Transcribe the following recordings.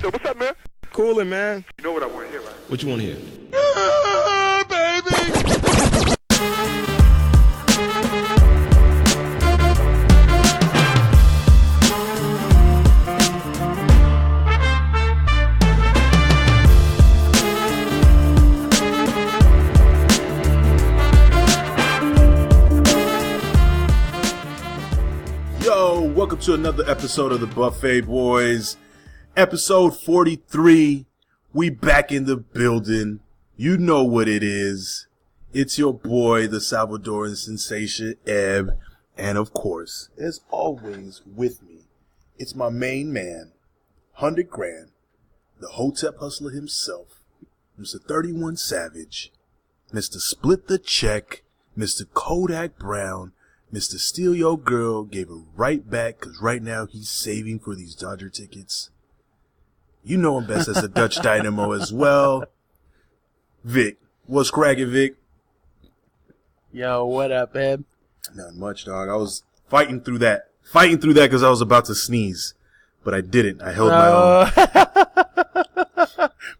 So what's up, man? Coolin', man. You know what I want to hear, right? What you want to hear? Baby! Yo, welcome to another episode of the Buffet Boys. Episode 43. We back in the building. You know what it is. It's your boy, the Salvadoran sensation, Eb. And of course, as always, with me, it's my main man, 100 grand, the Hotep hustler himself, Mr. 31 Savage, Mr. Split the Check, Mr. Kodak Brown, Mr. Steal Your Girl, gave it right back because right now he's saving for these Dodger tickets. You know him best as a Dutch Dynamo as well. Vic. What's cracking, Vic? Yo, what up, babe? Not much, dog. I was fighting through that because I was about to sneeze. But I didn't. I held my own.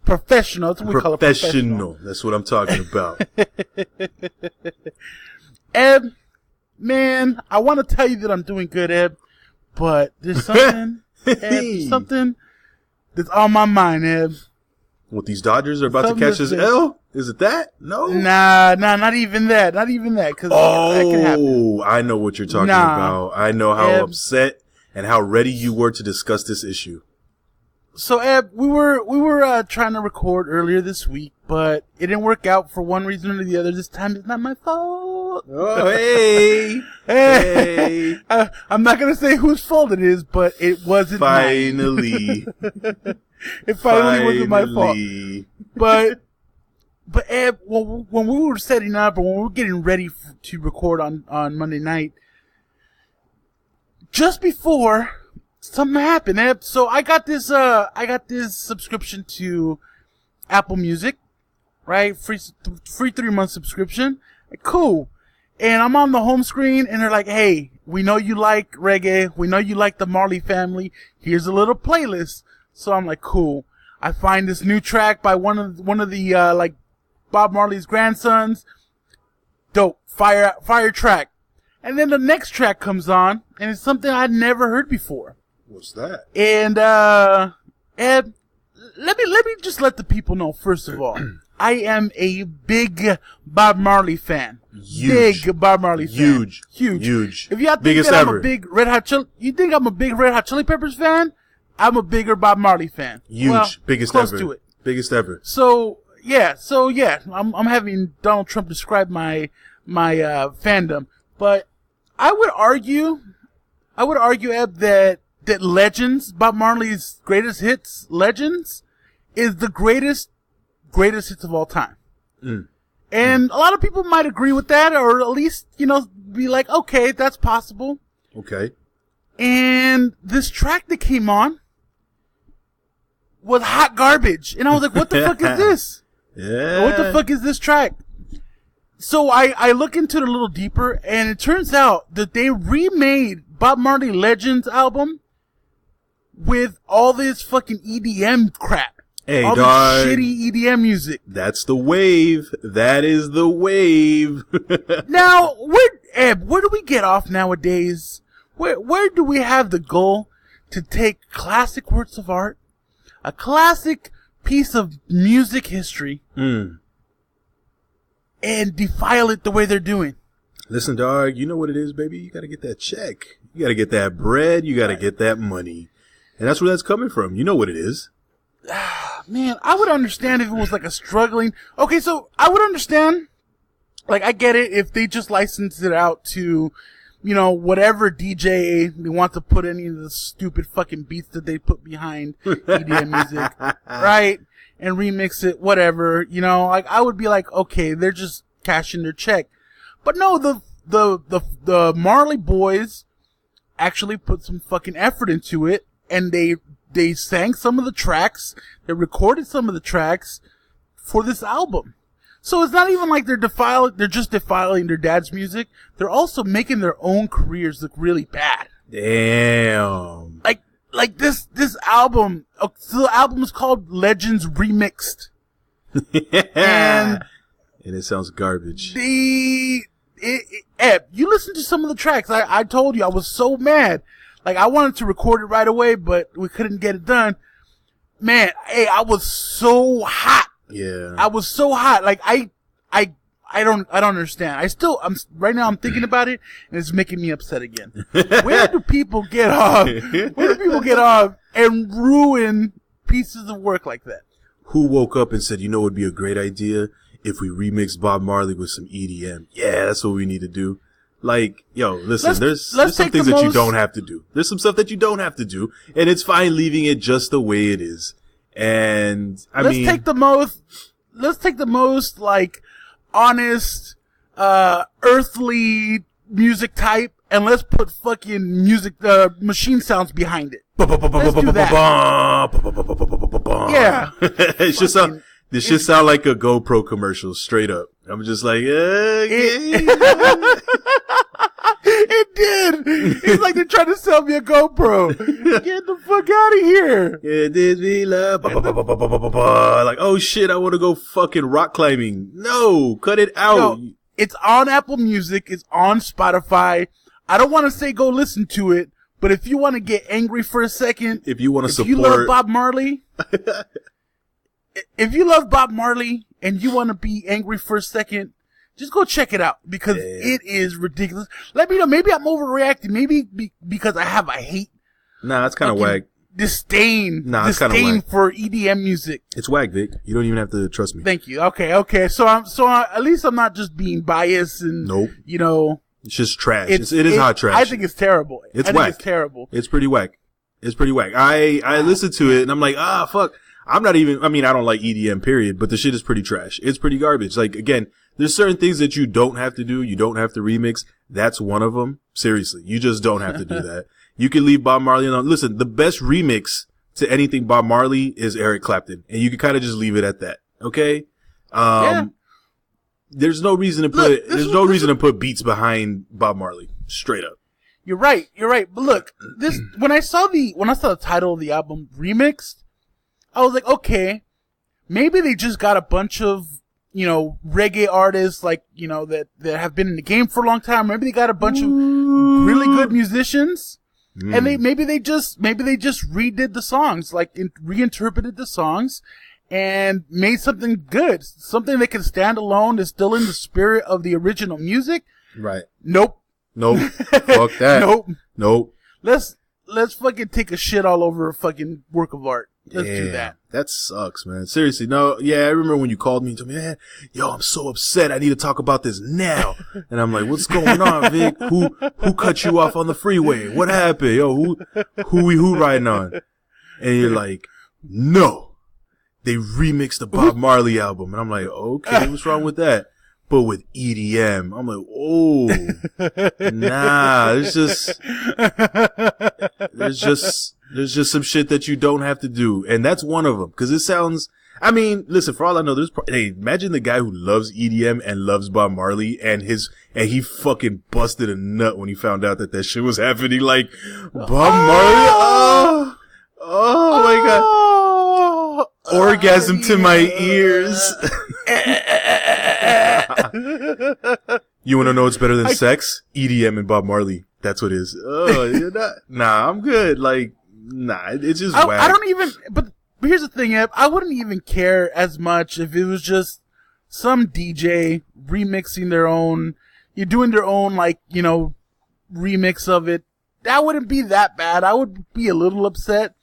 Professional. That's what we call it. Professional. That's what I'm talking about. Eb, man, I want to tell you that I'm doing good, Eb. But there's something, Eb, there's something that's on my mind, Eb. What, these Dodgers are about to catch this L? Is it that? No? Nah, not even that. Not even that. Cause that can happen. I know what you're talking about. I know how upset and how ready you were to discuss this issue. So, Eb, we were trying to record earlier this week, but it didn't work out for one reason or the other. This time it's not my fault. Oh, hey. Hey. I'm not going to say whose fault it is, but it wasn't Finally. It finally wasn't my fault. But Eb, when we were setting up, or when we were getting ready to record on Monday night, just before something happened, Eb. So I got this subscription to Apple Music, right? Free 3-month subscription. Cool. And I'm on the home screen, and they're like, "Hey, we know you like reggae. We know you like the Marley family. Here's a little playlist." So I'm like, cool. I find this new track by one of the like Bob Marley's grandsons. Dope. Fire track. And then the next track comes on, and it's something I'd never heard before. What's that? And Ed, let me just let the people know, first of all, I am a big Bob Marley fan. Huge. Big Bob Marley fan. Huge. If you think biggest that ever. I'm a big Red Hot Chili Peppers fan, I'm a bigger Bob Marley fan. Huge. Well, biggest close ever. to it. Biggest ever. So yeah. I'm having Donald Trump describe my fandom, but I would argue, Eb, that Legends, Bob Marley's greatest hits, Legends, is the greatest hits of all time. And a lot of people might agree with that, or at least, be like, okay, that's possible. Okay. And this track that came on was hot garbage. And I was like, what the fuck is this? Yeah. What the fuck is this track? So I look into it a little deeper, and it turns out that they remade Bob Marley Legends album with all this fucking EDM crap. Hey, all dog. this shitty EDM music. That's the wave. That is the wave. Now, where do we get off nowadays? Where do we have the goal to take classic works of art, a classic piece of music history, and defile it the way they're doing? Listen, dog, you know what it is, baby? You gotta get that check. You gotta get that bread. You gotta get that money. And that's where that's coming from. You know what it is. Man, I would understand if it was like a struggling... Okay, so I would understand, like, I get it if they just licensed it out to, whatever DJ they want to put any of the stupid fucking beats that they put behind EDM music, right? And remix it, whatever, like, I would be like, okay, they're just cashing their check. But no, the Marley boys actually put some fucking effort into it, and they sang some of the tracks, they recorded some of the tracks for this album. So it's not even like they're just defiling their dad's music. They're also making their own careers look really bad. Damn. Like like this album, so the album is called Legends Remixed. And it sounds garbage. Ep, you listen to some of the tracks. I told you I was so mad. Like, I wanted to record it right away, but we couldn't get it done. Man, hey, I was so hot. Yeah. I was so hot. Like, I don't understand. Right now I'm thinking about it, and it's making me upset again. Where do people get off? And ruin pieces of work like that? Who woke up and said, you know, it would be a great idea if we remix Bob Marley with some EDM? Yeah, that's what we need to do. Like, yo, listen, there's some things that you don't have to do. There's some stuff that you don't have to do, and it's fine leaving it just the way it is. And let's take the most like honest, earthly music type, and let's put fucking machine sounds behind it. Let's do that. Yeah. This should sound like a GoPro commercial, straight up. I'm just like, It did. It's like they're trying to sell me a GoPro. Get the fuck out of here. Yeah, this be love. Like, oh shit, I want to go fucking rock climbing. No, cut it out. No, it's on Apple Music. It's on Spotify. I don't want to say go listen to it, but if you want to get angry for a second, if you want to support, you love Bob Marley, if you love Bob Marley and you want to be angry for a second, just go check it out, because it is ridiculous. Let me know. Maybe I'm overreacting. Maybe because I have a hate. Nah, it's kind of whack. Disdain for EDM music. It's whack, Vic. You don't even have to trust me. Thank you. Okay. So at least I'm not just being biased and, nope. You know. It's just trash. It is hot trash. I think it's terrible. It's whack. It's terrible. It's pretty whack. I listened to it and I'm like, fuck. I don't like EDM, period, but the shit is pretty trash. It's pretty garbage. Like, again, there's certain things that you don't have to do. You don't have to remix. That's one of them. Seriously. You just don't have to do that. You can leave Bob Marley alone. Listen, the best remix to anything Bob Marley is Eric Clapton. And you can kind of just leave it at that. Okay? There's no reason to put beats behind Bob Marley. Straight up. You're right. But look, when I saw the title of the album Remixed, I was like, okay, maybe they just got a bunch of, reggae artists, like, that have been in the game for a long time. Maybe they got a bunch of really good musicians, and maybe they just redid the songs, like reinterpreted the songs, and made something good, something that can stand alone, is still in the spirit of the original music. Right. Nope. Fuck that. Nope. Let's fucking take a shit all over a fucking work of art. Let's do that. That sucks, man. Seriously. No, yeah, I remember when you called me and told me, man, yo, I'm so upset. I need to talk about this now. And I'm like, what's going on, Vic? Who cut you off on the freeway? What happened? Yo, who riding on? And you're like, no, they remixed the Bob Marley album. And I'm like, okay, what's wrong with that? But with EDM, I'm like, oh, nah, there's just some shit that you don't have to do. And that's one of them. Cause it sounds, listen, for all I know, imagine the guy who loves EDM and loves Bob Marley and he fucking busted a nut when he found out that shit was happening. Like, Bob Marley, oh my God. Orgasm to my ears. You want to know what's better than sex? EDM and Bob Marley. That's what it is. Oh, you're not. Nah, I'm good. Like, nah, it's just whack. I don't even, but here's the thing, Eb. I wouldn't even care as much if it was just some DJ remixing their own, you're doing their own, like, remix of it. That wouldn't be that bad. I would be a little upset.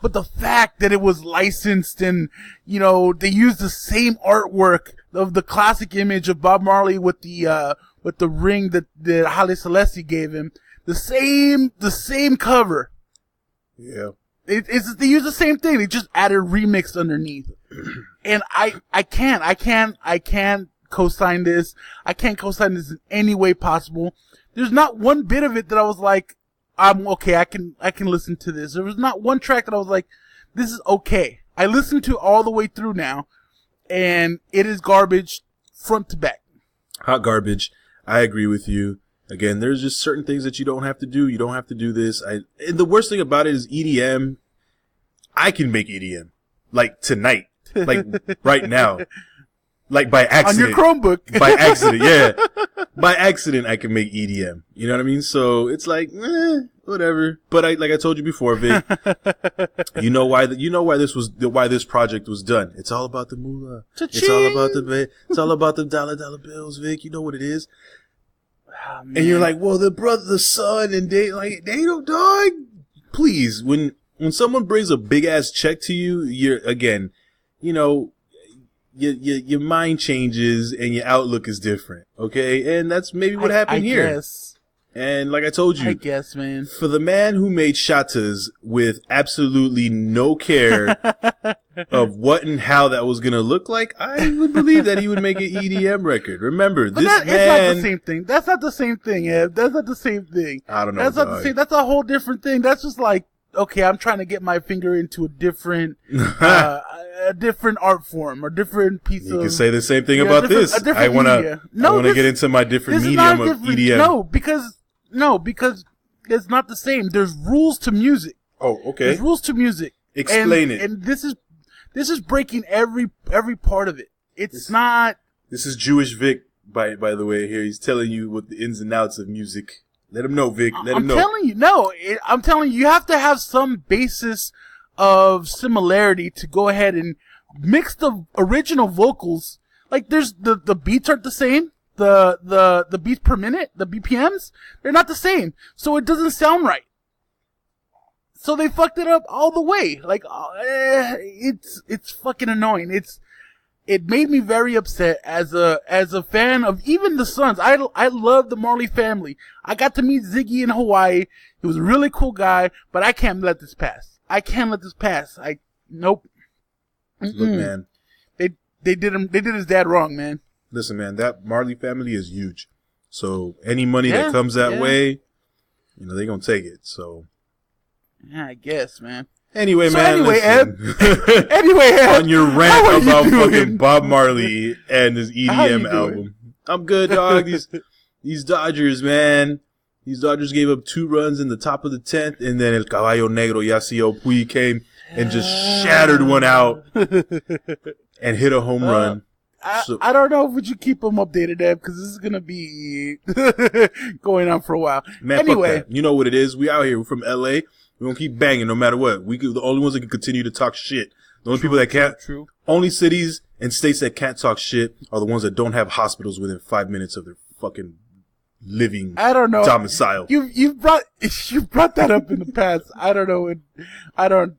But the fact that it was licensed and, they used the same artwork of the classic image of Bob Marley with the ring that Haile Selassie gave him, the same cover. Yeah. They use the same thing. They just added remix underneath. And I can't co-sign this. I can't co-sign this in any way possible. There's not one bit of it that I was like, I'm okay, I can listen to this. There was not one track that I was like, this is okay. I listened to all the way through now, and it is garbage front to back. Hot garbage. I agree with you. Again, there's just certain things that you don't have to do. You don't have to do this. And the worst thing about it is EDM. I can make EDM like tonight, like right now, like by accident. On your Chromebook. By accident, yeah. By accident, I can make EDM. You know what I mean? So it's like, whatever. But like I told you before, Vic, you know why this project was done. It's all about the moolah. Cha-ching. It's all about the dollar bills, Vic. You know what it is. Oh, and you're like, well, the son, and they don't, dog. Please, when someone brings a big ass check to you, you're, again, you know, your mind changes and your outlook is different. Okay. And that's maybe what happened here. Guess. And like I told you, I guess, man, for the man who made shatas with absolutely no care of what and how that was going to look like, I would believe that he would make an EDM record. Remember, but it's not the same thing. That's not the same thing, Ed. That's not the same thing. I don't know. That's not the same. That's a whole different thing. That's just like, okay, I'm trying to get my finger into a different art form or different piece of. You can say the same thing about this. I want to get into my different medium of EDM. No, because it's not the same. There's rules to music. Oh, okay. There's rules to music. Explain it. And this is breaking every part of it. It's not. This is Jewish Vic, by the way. Here he's telling you what the ins and outs of music. Let him know, Vic. Let him know. I'm telling you, you have to have some basis of similarity to go ahead and mix the original vocals. Like there's the beats aren't the same. The beats per minute, the BPMs, they're not the same. So it doesn't sound right. So they fucked it up all the way. Like, it's fucking annoying. It made me very upset as a fan of even the Sons. I love the Marley family. I got to meet Ziggy in Hawaii. He was a really cool guy, but I can't let this pass. Nope. Look, man. They did his dad wrong, man. Listen, man, that Marley family is huge. So any money that comes that way, you know, they're going to take it. So. Yeah, I guess, man. Anyway, Eb. Eb. On your rant about fucking Bob Marley and his EDM album. I'm good, dog. These Dodgers, man. These Dodgers gave up 2 runs in the top of the 10th, and then El Caballo Negro, Yasiel Puig, came and just shattered one out and hit a home run. I don't know if we should keep them updated, Eb, because this is going to be going on for a while. Man, anyway. Fuck that. You know what it is. We out here. We're from L.A. We're going to keep banging no matter what. The only ones that can continue to talk shit. The only people that can't. True. Only cities and states that can't talk shit are the ones that don't have hospitals within 5 minutes of their fucking living domicile. You brought that up in the past. I don't know. I don't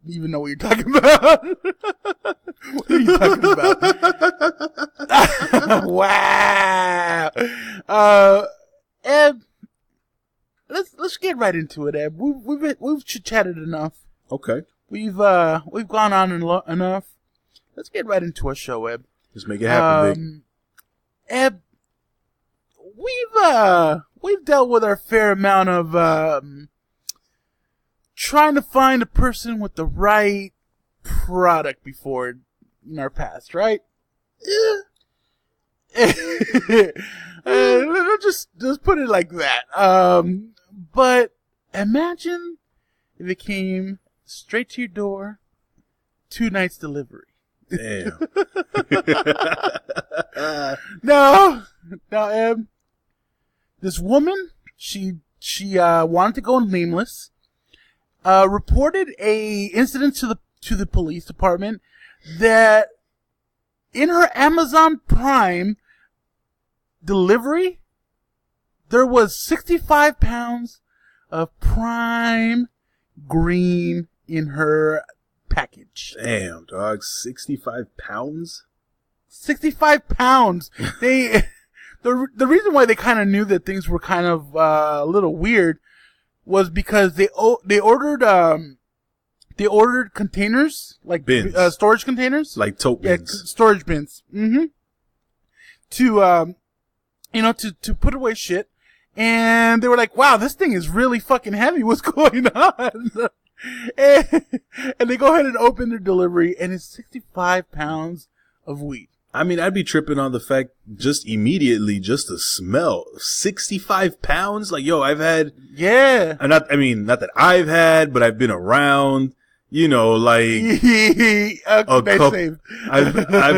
even know what you're talking about. What are you talking about? Wow. Eb, let's get right into it, Eb. We've chit-chatted enough. Okay. We've gone on enough. Let's get right into our show, Eb. Just make it happen, Vic. Eb, we've dealt with our fair amount of trying to find a person with the right product before in our past, right? Yeah. Just put it like that. But imagine if it came straight to your door, 2 nights delivery. Damn. No, Em. This woman, she wanted to go nameless. Reported a incident to the police department that in her Amazon Prime delivery, there was 65 pounds of prime green in her package. Damn, dog. 65 pounds? 65 pounds. The reason why they kind of knew that things were kind of a little weird was because they ordered containers, like bins. Storage containers, like tote bins. Yeah, storage bins. Mm-hmm. To put away shit, and they were like, "Wow, this thing is really fucking heavy. What's going on?" and they go ahead and open their delivery, and it's 65 pounds of weed. I mean, I'd be tripping on the fact just immediately, just the smell. 65 pounds? Like, yo, I've had. Yeah. Not that I've had, but I've been around, you know, like. I've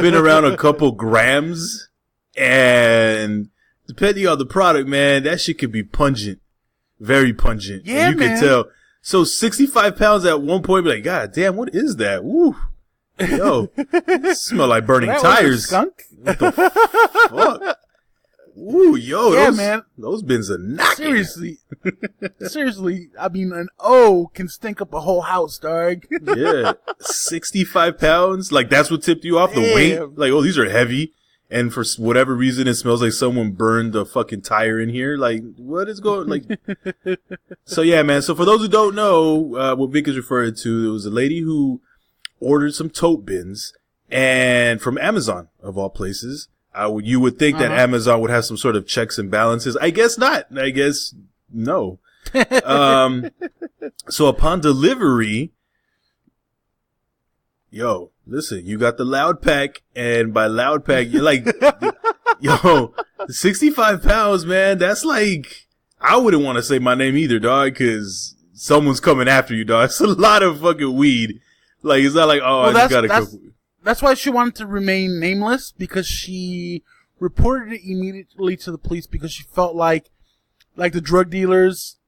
been around a couple grams, and depending on the product, man, that shit could be pungent. Very pungent. Yeah, and you can tell. So 65 pounds at one point, be like, God damn, what is that? Woo. Yo, smell like burning tires. Skunk? What the fuck? Ooh, yo, yeah, man. Those bins are knocking. Seriously. I mean, an O can stink up a whole house, dog. Yeah, 65 pounds. Like that's what tipped you off the weight. Like, oh, these are heavy, and for whatever reason, it smells like someone burned a fucking tire in here. Like, what is going? Like, so yeah, man. So for those who don't know, what Vic is referring to, it was a lady who ordered some tote bins, and from Amazon of all places. You would think that Amazon would have some sort of checks and balances. I guess not. I guess no. So upon delivery, yo, listen, you got the loud pack, and by loud pack, you're like, yo, 65 pounds, man. That's like, I wouldn't want to say my name either, dog, because someone's coming after you, dog. It's a lot of fucking weed. Like, it's not like, oh, well, I just gotta go. That's why she wanted to remain nameless, because she reported it immediately to the police because she felt like the drug dealers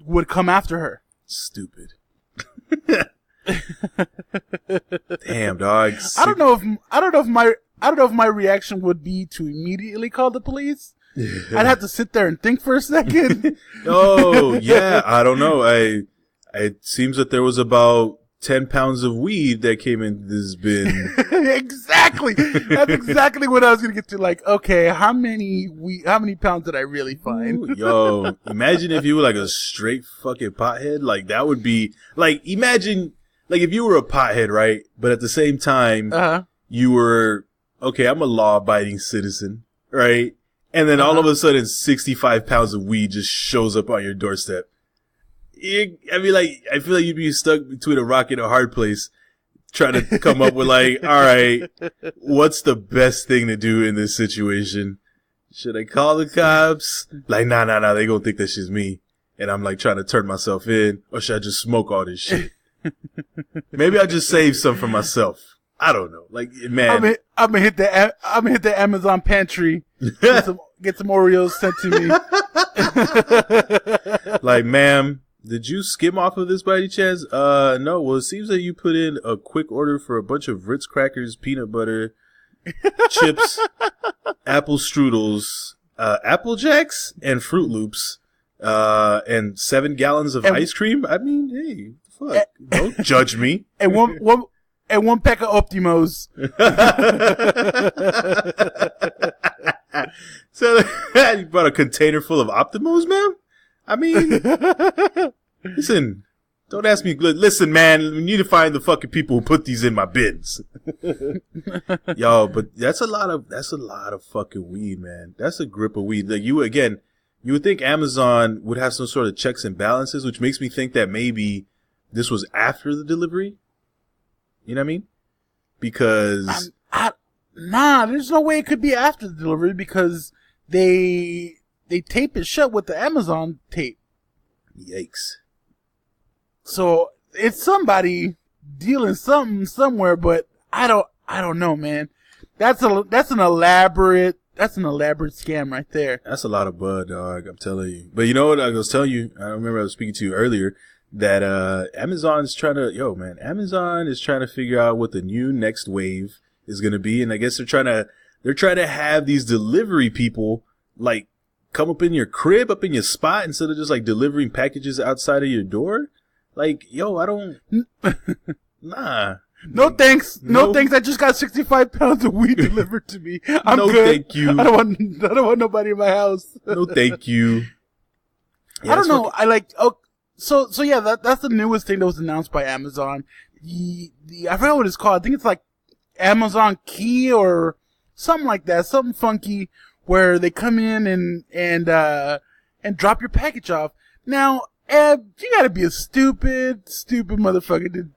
would come after her. Stupid. Damn, dog. I don't know if my reaction would be to immediately call the police. I'd have to sit there and think for a second. Oh, yeah. I don't know. It seems that there was about 10 pounds of weed that came in this bin. Exactly. That's exactly what I was going to get to. Like, okay, how many pounds did I really find? Ooh, yo, imagine if you were like a straight fucking pothead. Like, that would be, like, imagine, like, if you were a pothead, right? But at the same time, you were, okay, I'm a law-abiding citizen, right? And then all of a sudden, 65 pounds of weed just shows up on your doorstep. I feel like you'd be stuck between a rock and a hard place trying to come up with like, all right, what's the best thing to do in this situation? Should I call the cops? Like, nah, they gonna think that shit's me. And I'm like trying to turn myself in, or should I just smoke all this shit? Maybe I'll just save some for myself. I don't know. Like, man. I'm gonna hit the Amazon pantry. Get some Oreos sent to me. Like, ma'am, did you skim off of this by any chance? No. Well, it seems that you put in a quick order for a bunch of Ritz crackers, peanut butter, chips, apple strudels, Apple Jacks, and Fruit Loops, and 7 gallons of ice cream. I mean, hey, fuck. Don't judge me. And one pack of Optimos. So you brought a container full of Optimos, man? I mean, listen, don't ask me. Listen, man, we need to find the fucking people who put these in my bins. Yo, but that's a lot of fucking weed, man. That's a grip of weed. Like, you would think Amazon would have some sort of checks and balances, which makes me think that maybe this was after the delivery. You know what I mean? Because there's no way it could be after the delivery because they tape it shut with the Amazon tape. Yikes. So it's somebody dealing something somewhere, but I don't know, man. That's an elaborate scam right there. That's a lot of bud, dog. I'm telling you. But you know what I was telling you? I remember I was speaking to you earlier that Amazon is trying to figure out what the new next wave is going to be, and I guess they're trying to have these delivery people like come up in your crib, up in your spot, instead of just like delivering packages outside of your door. Like, yo, I don't. Nah. No thanks. No thanks. I just got 65 pounds of weed delivered to me. I'm no, good. Thank you. I don't want nobody in my house. No, thank you. Yeah, I don't know. So yeah, that's the newest thing that was announced by Amazon. I forgot what it's called. I think it's like Amazon Key or something like that. Something funky where they come in and drop your package off. Now, Eb, you gotta be a stupid motherfucker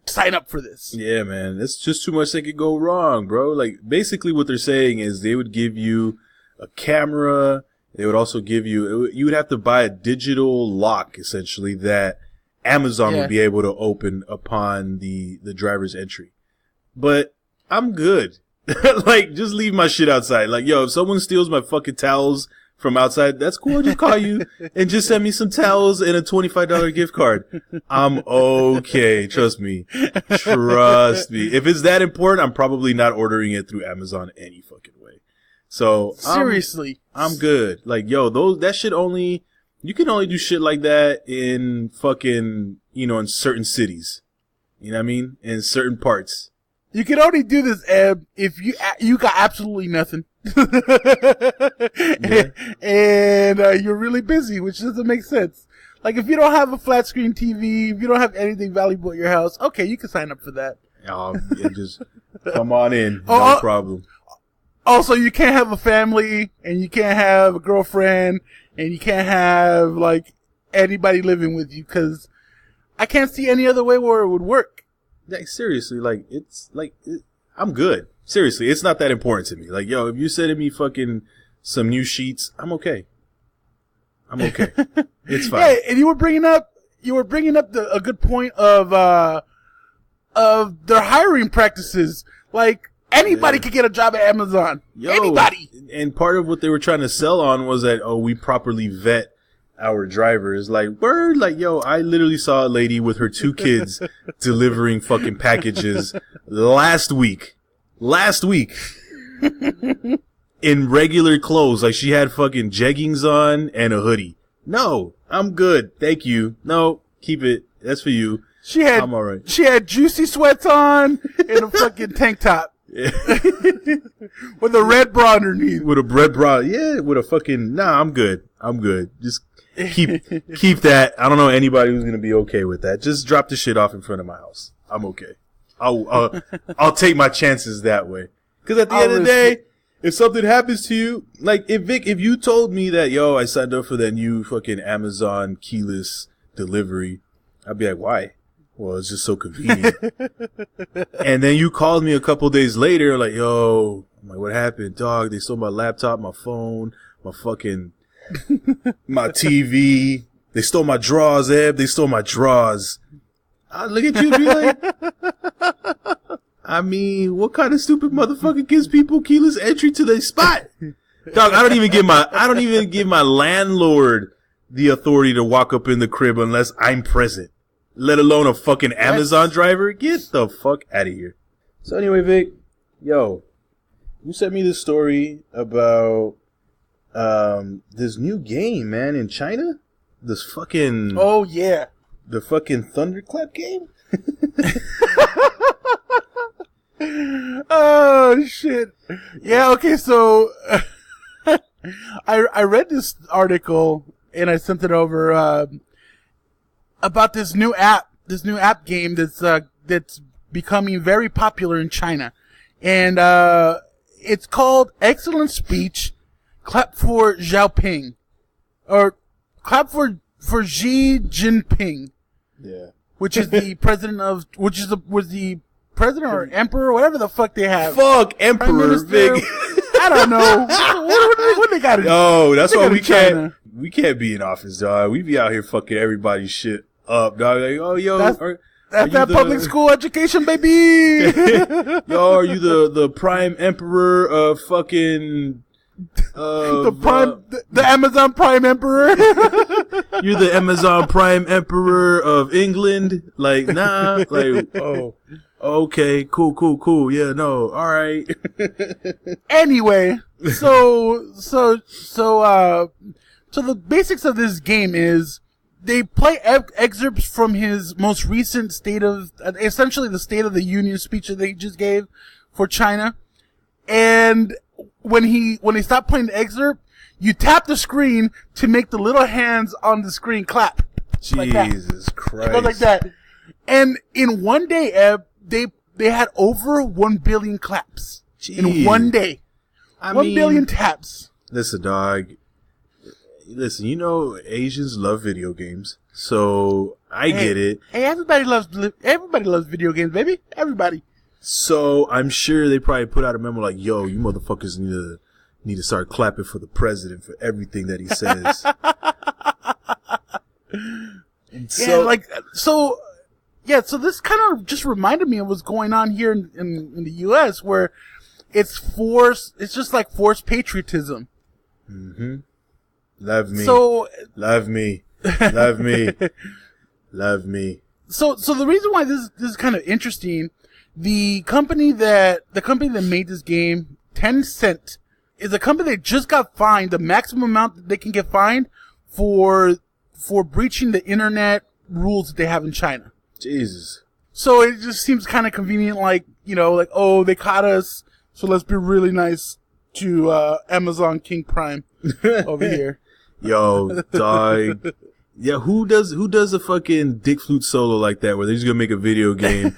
sign up for this. Yeah, man. It's just too much that could go wrong, bro. Like, basically what they're saying is they would give you a camera. They would also give you, you would have to buy a digital lock, essentially, that Amazon would be able to open upon the driver's entry. But I'm good. Like, just leave my shit outside. Like, yo, if someone steals my fucking towels from outside, that's cool. I'll just call you and just send me some towels and a $25 gift card. I'm okay. Trust me. Trust me. If it's that important, I'm probably not ordering it through Amazon any fucking way. So seriously, I'm good. Like, yo, that shit you can only do shit like that in fucking, in certain cities. You know what I mean? In certain parts. You can only do this, Eb, if you got absolutely nothing. And you're really busy, which doesn't make sense. Like, if you don't have a flat screen TV, if you don't have anything valuable at your house, okay, you can sign up for that. Just come on in. No problem. Also, you can't have a family, and you can't have a girlfriend, and you can't have, like, anybody living with you, because I can't see any other way where it would work. Like, seriously, like, I'm good. Seriously, it's not that important to me. Like, yo, if you sending me fucking some new sheets, I'm okay. It's fine. Yeah, and you were bringing up a good point of their hiring practices. Like, anybody could get a job at Amazon. Anybody. And part of what they were trying to sell on was that, we properly vet our drivers. Like, word, like, yo, I literally saw a lady with her 2 kids delivering fucking packages last week in regular clothes. Like, she had fucking jeggings on and a hoodie. No, I'm good. Thank you. No, keep it. That's for you. I'm all right. She had juicy sweats on and a fucking tank top. Yeah. With a red bra underneath. With a red bra. Yeah, with a fucking, I'm good. Just keep that. I don't know anybody who's going to be okay with that. Just drop the shit off in front of my house. I'm okay. I'll take my chances that way. Cause at the end of the day, if something happens to you, like if you told me that, yo, I signed up for that new fucking Amazon keyless delivery, I'd be like, why? Well, it's just so convenient. And then you called me a couple days later, like, yo, I'm like, what happened, dog? They stole my laptop, my phone, my fucking, my TV. They stole my drawers, Eb. They stole my drawers. I look at you and be like, I mean, what kind of stupid motherfucker gives people keyless entry to their spot? Dog, I don't even give my landlord the authority to walk up in the crib unless I'm present. Let alone a fucking Amazon driver. Get the fuck out of here. So anyway, Vic, yo, you sent me this story about this new game, man, in China. This fucking the fucking Thunderclap game. Oh shit! Yeah, okay. So I read this article and I sent it over about this new app game that's becoming very popular in China, and it's called Excellent Speech. Clap for Xiaoping, or clap for Xi Jinping. Yeah. Which is the president of, was the president or emperor, whatever the fuck they have. Fuck emperor, Vic. I don't know. What they got to do? No, that's why we can't be in office, dog. We be out here fucking everybody's shit up, dog. Like, oh, yo. That's that public school education, baby. Yo, are you the prime emperor of fucking... the Amazon Prime Emperor. You're the Amazon Prime Emperor of England. Like, nah. Like, oh, okay, cool. Yeah, no, all right. Anyway, so the basics of this game is they play excerpts from his most recent essentially the State of the Union speech that he just gave for China, and when he stopped playing the excerpt, you tap the screen to make the little hands on the screen clap. Jesus Christ. It goes like that. And in one day, Eb, they had over 1 billion claps. Jeez. In one day. 1 billion taps. Listen, dog. Listen, you know Asians love video games, so I get it. Hey, everybody loves video games, baby. Everybody. So I'm sure they probably put out a memo like, "Yo, you motherfuckers need to start clapping for the president for everything that he says." So this kind of just reminded me of what's going on here in the U.S. where it's just like forced patriotism. Mm-hmm. Love me. So love me. Love me. Love me. So the reason why this is kind of interesting, the company that made this game, Tencent, is a company that just got fined the maximum amount that they can get fined for breaching the internet rules that they have in China. Jesus. So it just seems kind of convenient, like, oh, they caught us, so let's be really nice to Amazon King Prime over here. Yo, dog. Yeah, who does a fucking dick flute solo like that where they're just gonna make a video game?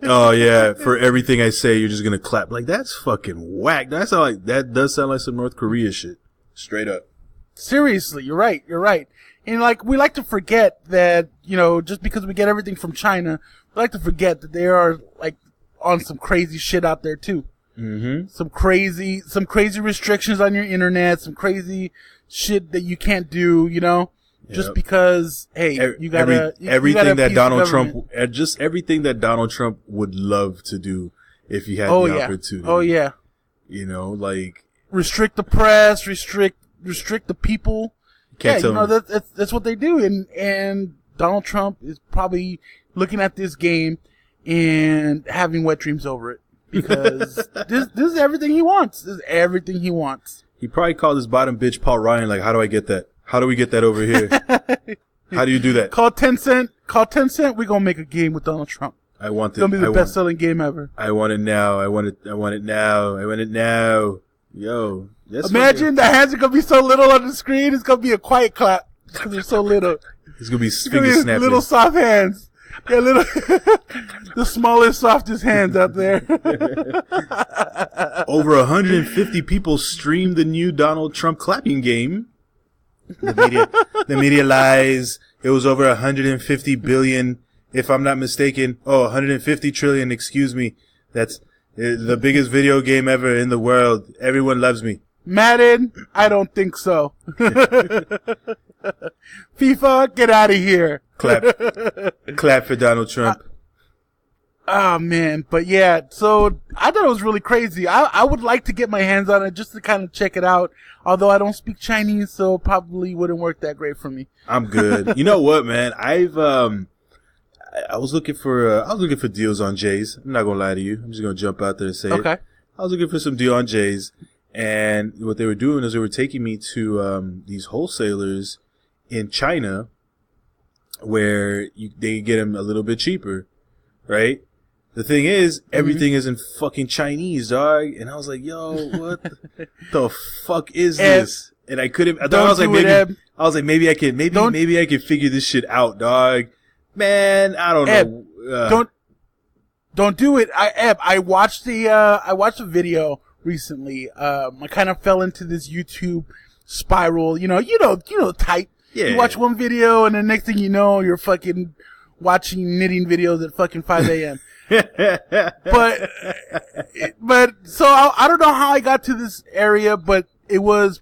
Oh yeah, for everything I say, you're just gonna clap. Like, that's fucking whack. That does sound like some North Korea shit. Straight up. Seriously, you're right. And like, we like to forget that, just because we get everything from China, we like to forget that they are like on some crazy shit out there too. Mm-hmm. Some crazy restrictions on your internet, some crazy shit that you can't do, just because, hey, you gotta, everything that Donald Trump would love to do if he had the opportunity. Oh yeah. Like, restrict the press, restrict the people. That's what they do. And Donald Trump is probably looking at this game and having wet dreams over it. Because this is everything he wants. This is everything he wants. He probably called his bottom bitch Paul Ryan, like, how do I get that? How do we get that over here? How do you do that? Call Tencent. We're gonna make a game with Donald Trump. I want it. It's gonna be the best-selling game ever. I want it now. I want it now. Yo. Imagine the hands are gonna be so little on the screen, it's gonna be a quiet clap. Because they're so little. It's gonna be finger snapping. Little soft hands. Yeah, the smallest, softest hands out there. Over 150 people streamed the new Donald Trump clapping game. The media lies. It was over 150 billion, if I'm not mistaken. 150 trillion, excuse me. That's the biggest video game ever in the world. Everyone loves me. Madden? I don't think so. FIFA, get out of here. Clap for Donald Trump. Oh man, but yeah, so I thought it was really crazy. I would like to get my hands on it just to kind of check it out. Although I don't speak Chinese, so probably wouldn't work that great for me. I'm good. You know what, man? I was looking for deals on J's. I'm not gonna lie to you. I'm just gonna jump out there and say it. I was looking for some deal on J's, and what they were doing is they were taking me to these wholesalers in China where they get them a little bit cheaper, right? The thing is, everything is in fucking Chinese, dog. And I was like, yo, what the fuck is this? And I couldn't, I was like, maybe I can figure this shit out, dog. Man, I don't know. Don't do it. I watched the video recently. I kind of fell into this YouTube spiral, you know, type. Yeah. You watch one video and the next thing you know, you're fucking watching knitting videos at fucking 5 a.m. but so I don't know how I got to this area, but it was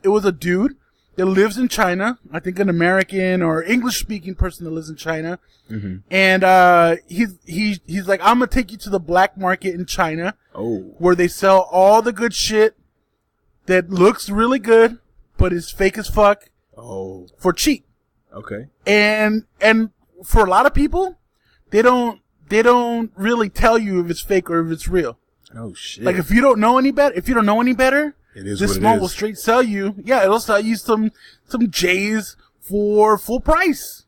a dude that lives in China. I think an American or English speaking person that lives in China. Mm-hmm. And, he's like, I'm going to take you to the black market in China. Oh. Where they sell all the good shit that looks really good, but is fake as fuck. Oh. For cheap. Okay. And for a lot of people, they don't really tell you if it's fake or if it's real. Oh shit. Like if you don't know any better, this mall will straight sell you. Yeah, it'll sell you some J's for full price.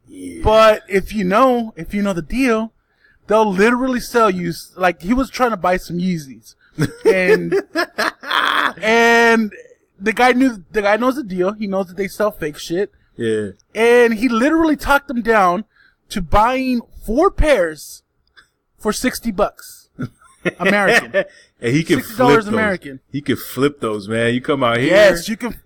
Yeah. But if you know the deal, they'll literally sell you, like he was trying to buy some Yeezys. And the guy knows the deal. He knows that they sell fake shit. Yeah. And he literally talked them down to buying 4 pairs for $60 American. And he can flip those. American. He can flip those, man. You come out here. Yes, you can.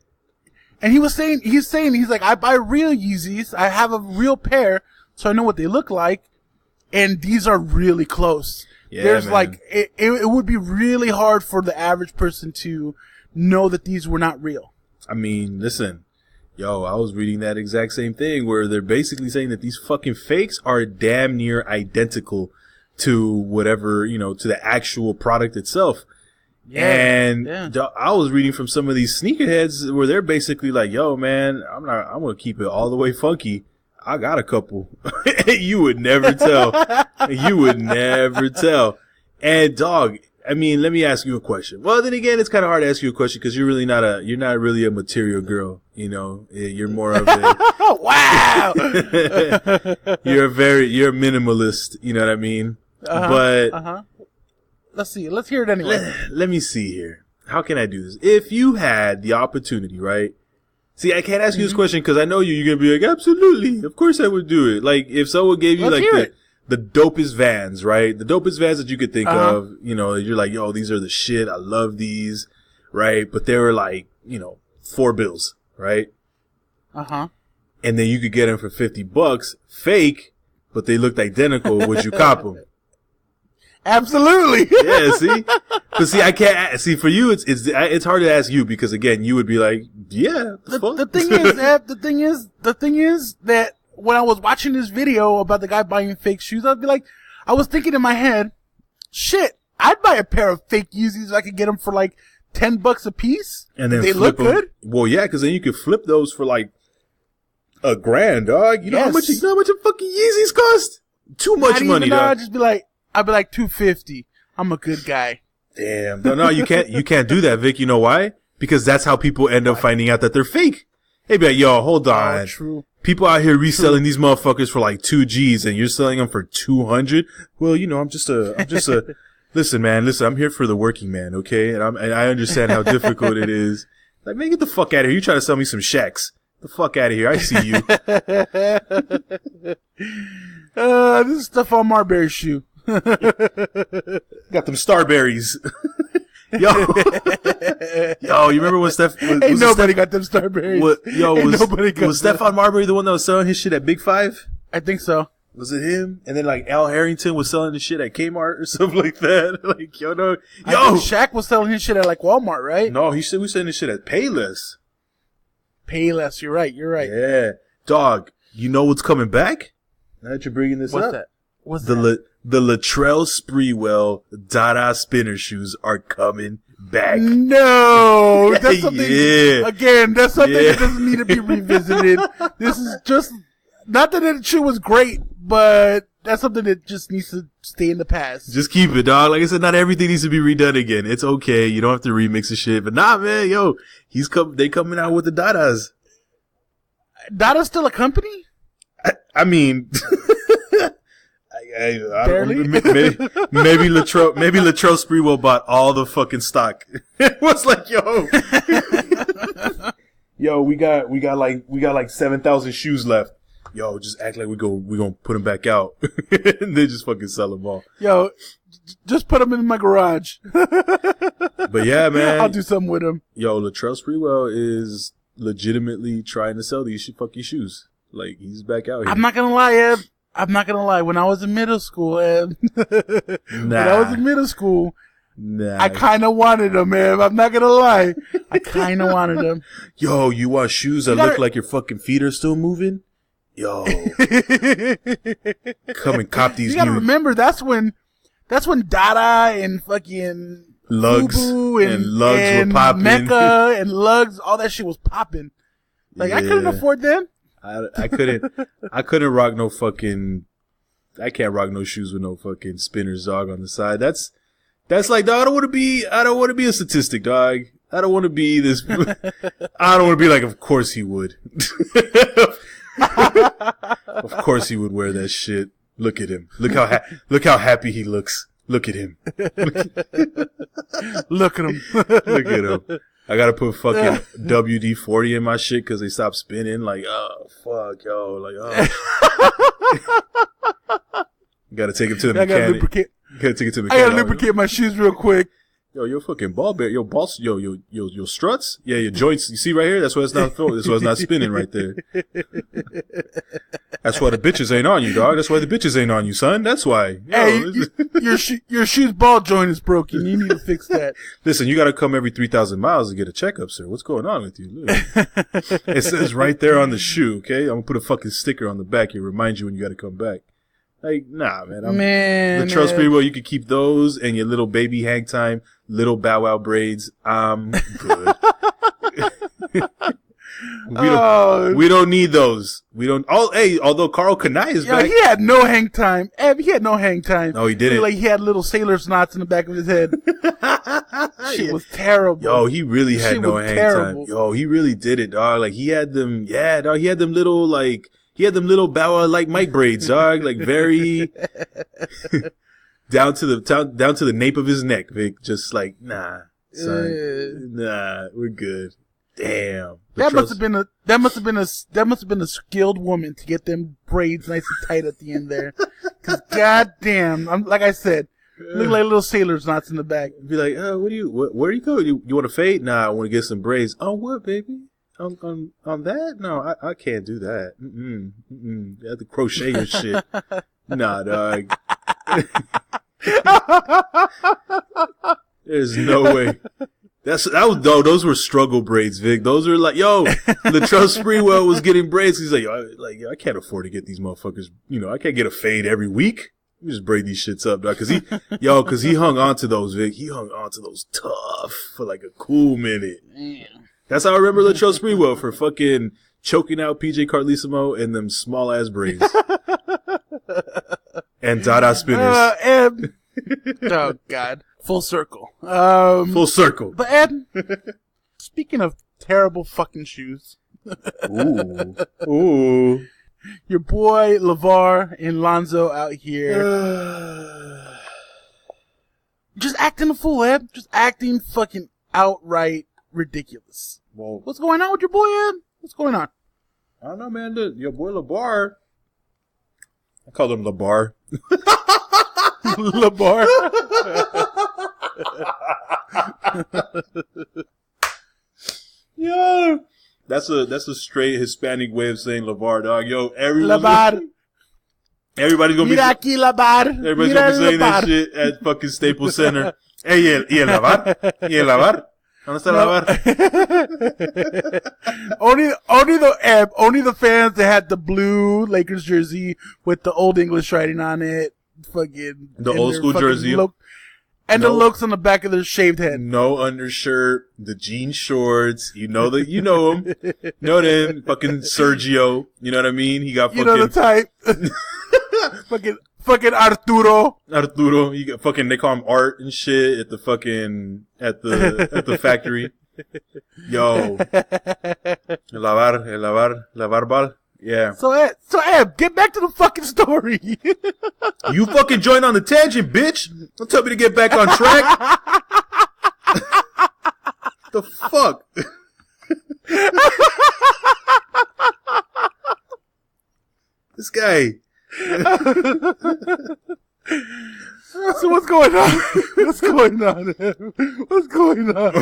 And he's like, I buy real Yeezys. I have a real pair, so I know what they look like. And these are really close. Yeah, There's man. like, it would be really hard for the average person to know that these were not real. I mean, listen, yo, I was reading that exact same thing where they're basically saying that these fucking fakes are damn near identical to whatever, to the actual product itself. Yeah, and yeah. I was reading from some of these sneakerheads where they're basically like, yo, man, I'm going to keep it all the way funky. I got a couple. You would never tell. You would never tell. And dog, I mean, let me ask you a question. Well, then again, it's kind of hard to ask you a question because you're not really a material girl. You're more of a, wow. you're a minimalist. You know what I mean? But let's see. Let's hear it anyway. Let me see here. How can I do this? If you had the opportunity, right? See, I can't ask you this question because I know you're going to be like, absolutely. Of course I would do it. Like, if someone gave you the dopest Vans, right? The dopest Vans that you could think of, you're like, yo, these are the shit. I love these, right? But they were like, $4, right? And then you could get them for $50, fake, but they looked identical. Would you cop them? Absolutely. Yeah, see? But see, I can't, see, for you, it's hard to ask you because again, you would be like, yeah, the thing is, Eb, the thing is that when I was watching this video about the guy buying fake shoes, I was thinking in my head, shit, I'd buy a pair of fake Yeezys if I could get them for like $10 a piece. And then they look good. Well, yeah, cause then you could flip those for like $1,000, dog. You know how much a fucking Yeezys cost? Too much money, dog. I'd be like $250. I'm a good guy. Damn. No, you can't do that, Vic. You know why? Because that's how people end up finding out that they're fake. They be like, yo, hold on. Oh, true. People out here reselling these motherfuckers for like 2 G's and you're selling them for 200. Well, I'm just a, listen, I'm here for the working man, okay? And I understand how difficult it is. Like, man, get the fuck out of here. You trying to sell me some Shaqs. The fuck out of here. I see you. This is Stephon Marbury's shoe. Got them Starberries. Yo, you remember when nobody got them Starberries. Was Stephon Marbury the one that was selling his shit at Big Five? I think so. Was it him? And then like Al Harrington was selling the shit at Kmart or something like that. Like, I think Shaq was selling his shit at like Walmart, right? No, he was selling his shit at Payless. Payless, you're right. Yeah. Dog, you know what's coming back? Now that you're bringing this up. What's that? What's that? The Latrell Sprewell Dada spinner shoes are coming back. No, that's something. Again, that's something that doesn't need to be revisited. This is just not that the shoe was great, but that's something that just needs to stay in the past. Just keep it, dog. Like I said, not everything needs to be redone again. It's okay. You don't have to remix the shit. But nah, man, yo, they coming out with the Dadas. Dada's still a company? I mean. I Barely? maybe Latrell Sprewell bought all the fucking stock. It was like, yo, we got like 7,000 shoes left. Yo, just act like we gonna put them back out, and then just fucking sell them all. Yo, just put them in my garage. But yeah, man, I'll do something with them. Yo, Latrell Sprewell is legitimately trying to sell these fucking shoes. Like, he's back out here. I'm not gonna lie, Eb. When I was in middle school, Eb. I kind of wanted them, Eb. I'm not gonna lie. I kind of wanted them. Yo, you want shoes that look like your fucking feet are still moving? Yo. Come and cop these. You gotta remember, that's when Dada and fucking Lugs and Lugs were popping. Mecca and Lugs, all that shit was popping. Like, I couldn't afford them. I couldn't rock no fucking, I can't rock no shoes with no fucking spinners, dog, on the side. That's like, dog, I don't want to be a statistic, dog. I don't want to be this, I don't want to be like, of course he would. Of course he would wear that shit. Look at him. Look how happy he looks. Look at him. Look at him. Look at him. I gotta put fucking WD-40 in my shit because they stopped spinning. Like, oh, fuck, yo. Like, oh. Gotta take him to the mechanic. I gotta lubricate my shoes real quick. Yo, your fucking ball bear, your balls, your struts, yeah, your joints. You see right here? That's why it's not throwing. That's why it's not spinning right there. That's why the bitches ain't on you, dog. That's why the bitches ain't on you, son. That's why. Hey, your shoe's ball joint is broken. You need to fix that. Listen, you got to come every 3,000 miles to get a checkup, sir. What's going on with you? Look. It says right there on the shoe. Okay, I'm gonna put a fucking sticker on the back here, remind you when you got to come back. Like, nah, man. The trust free will, you could keep those and your little baby hang time, little Bow Wow braids. I'm good. We don't need those. We don't. Although Carl Kanai is back. He had no hang time. He had no hang time. No, he didn't. Like he had little sailor's knots in the back of his head. Shit was terrible. Yo, he really had no hang time. Yo, he really did it, dog. Like he had them. Yeah, dog. He had them little like. He had them little Bow Wow like Mike braids, dog. Like very down to the nape of his neck, Vic. Just like, nah, son, nah, we're good. Damn. That must have been a skilled woman to get them braids nice and tight at the end there. Cause goddamn, like I said, look like little sailor's knots in the back. Be like, where are you going? You want to fade? Nah, I want to get some braids. Oh, what, baby? On that? No, I can't do that. You have to crochet your shit. Nah, dog. There's no way. Those were struggle braids, Vic. Those were like, the Trust Freewell was getting braids. He's like, I can't afford to get these motherfuckers. I can't get a fade every week. Let me just braid these shits up, dog. Cause he hung on to those, Vic. He hung on to those tough for like a cool minute. Man. That's how I remember Latrell Sprewell for fucking choking out PJ Carlissimo and them small ass braids. And Dada spinners. Oh God. Full circle. Full circle. But Ed, speaking of terrible fucking shoes. Ooh. Your boy LaVar and Lonzo out here. Just acting a fool, Ed. Just acting fucking outright ridiculous. Well, what's going on with your boy, Ed? What's going on? I don't know, man. Your boy LaVar. I call him LaVar. LaVar. Yo, that's a straight Hispanic way of saying LaVar, dog. Yo, LaVar. Everybody's gonna Mira aquí, LaVar. Everybody's gonna be saying that shit at fucking Staples Center. Hey, y el LaVar. Y el LaVar. ¿Dónde está LaVar? Only the fans that had the blue Lakers jersey with the old English writing on it. Fucking the old school jersey. The looks on the back of their shaved head. No undershirt, the jean shorts. You know him. Know them. Fucking Sergio. You know what I mean? He got fucking. You know the type. Fucking Arturo. You got fucking, they call him Art and shit at the fucking, at the factory. Yo. LaVar ball. Yeah. So Ed, get back to the fucking story. You fucking joined on the tangent, bitch. Don't tell me to get back on track. The fuck? This guy. So what's going on? What's going on, Em? What's going on?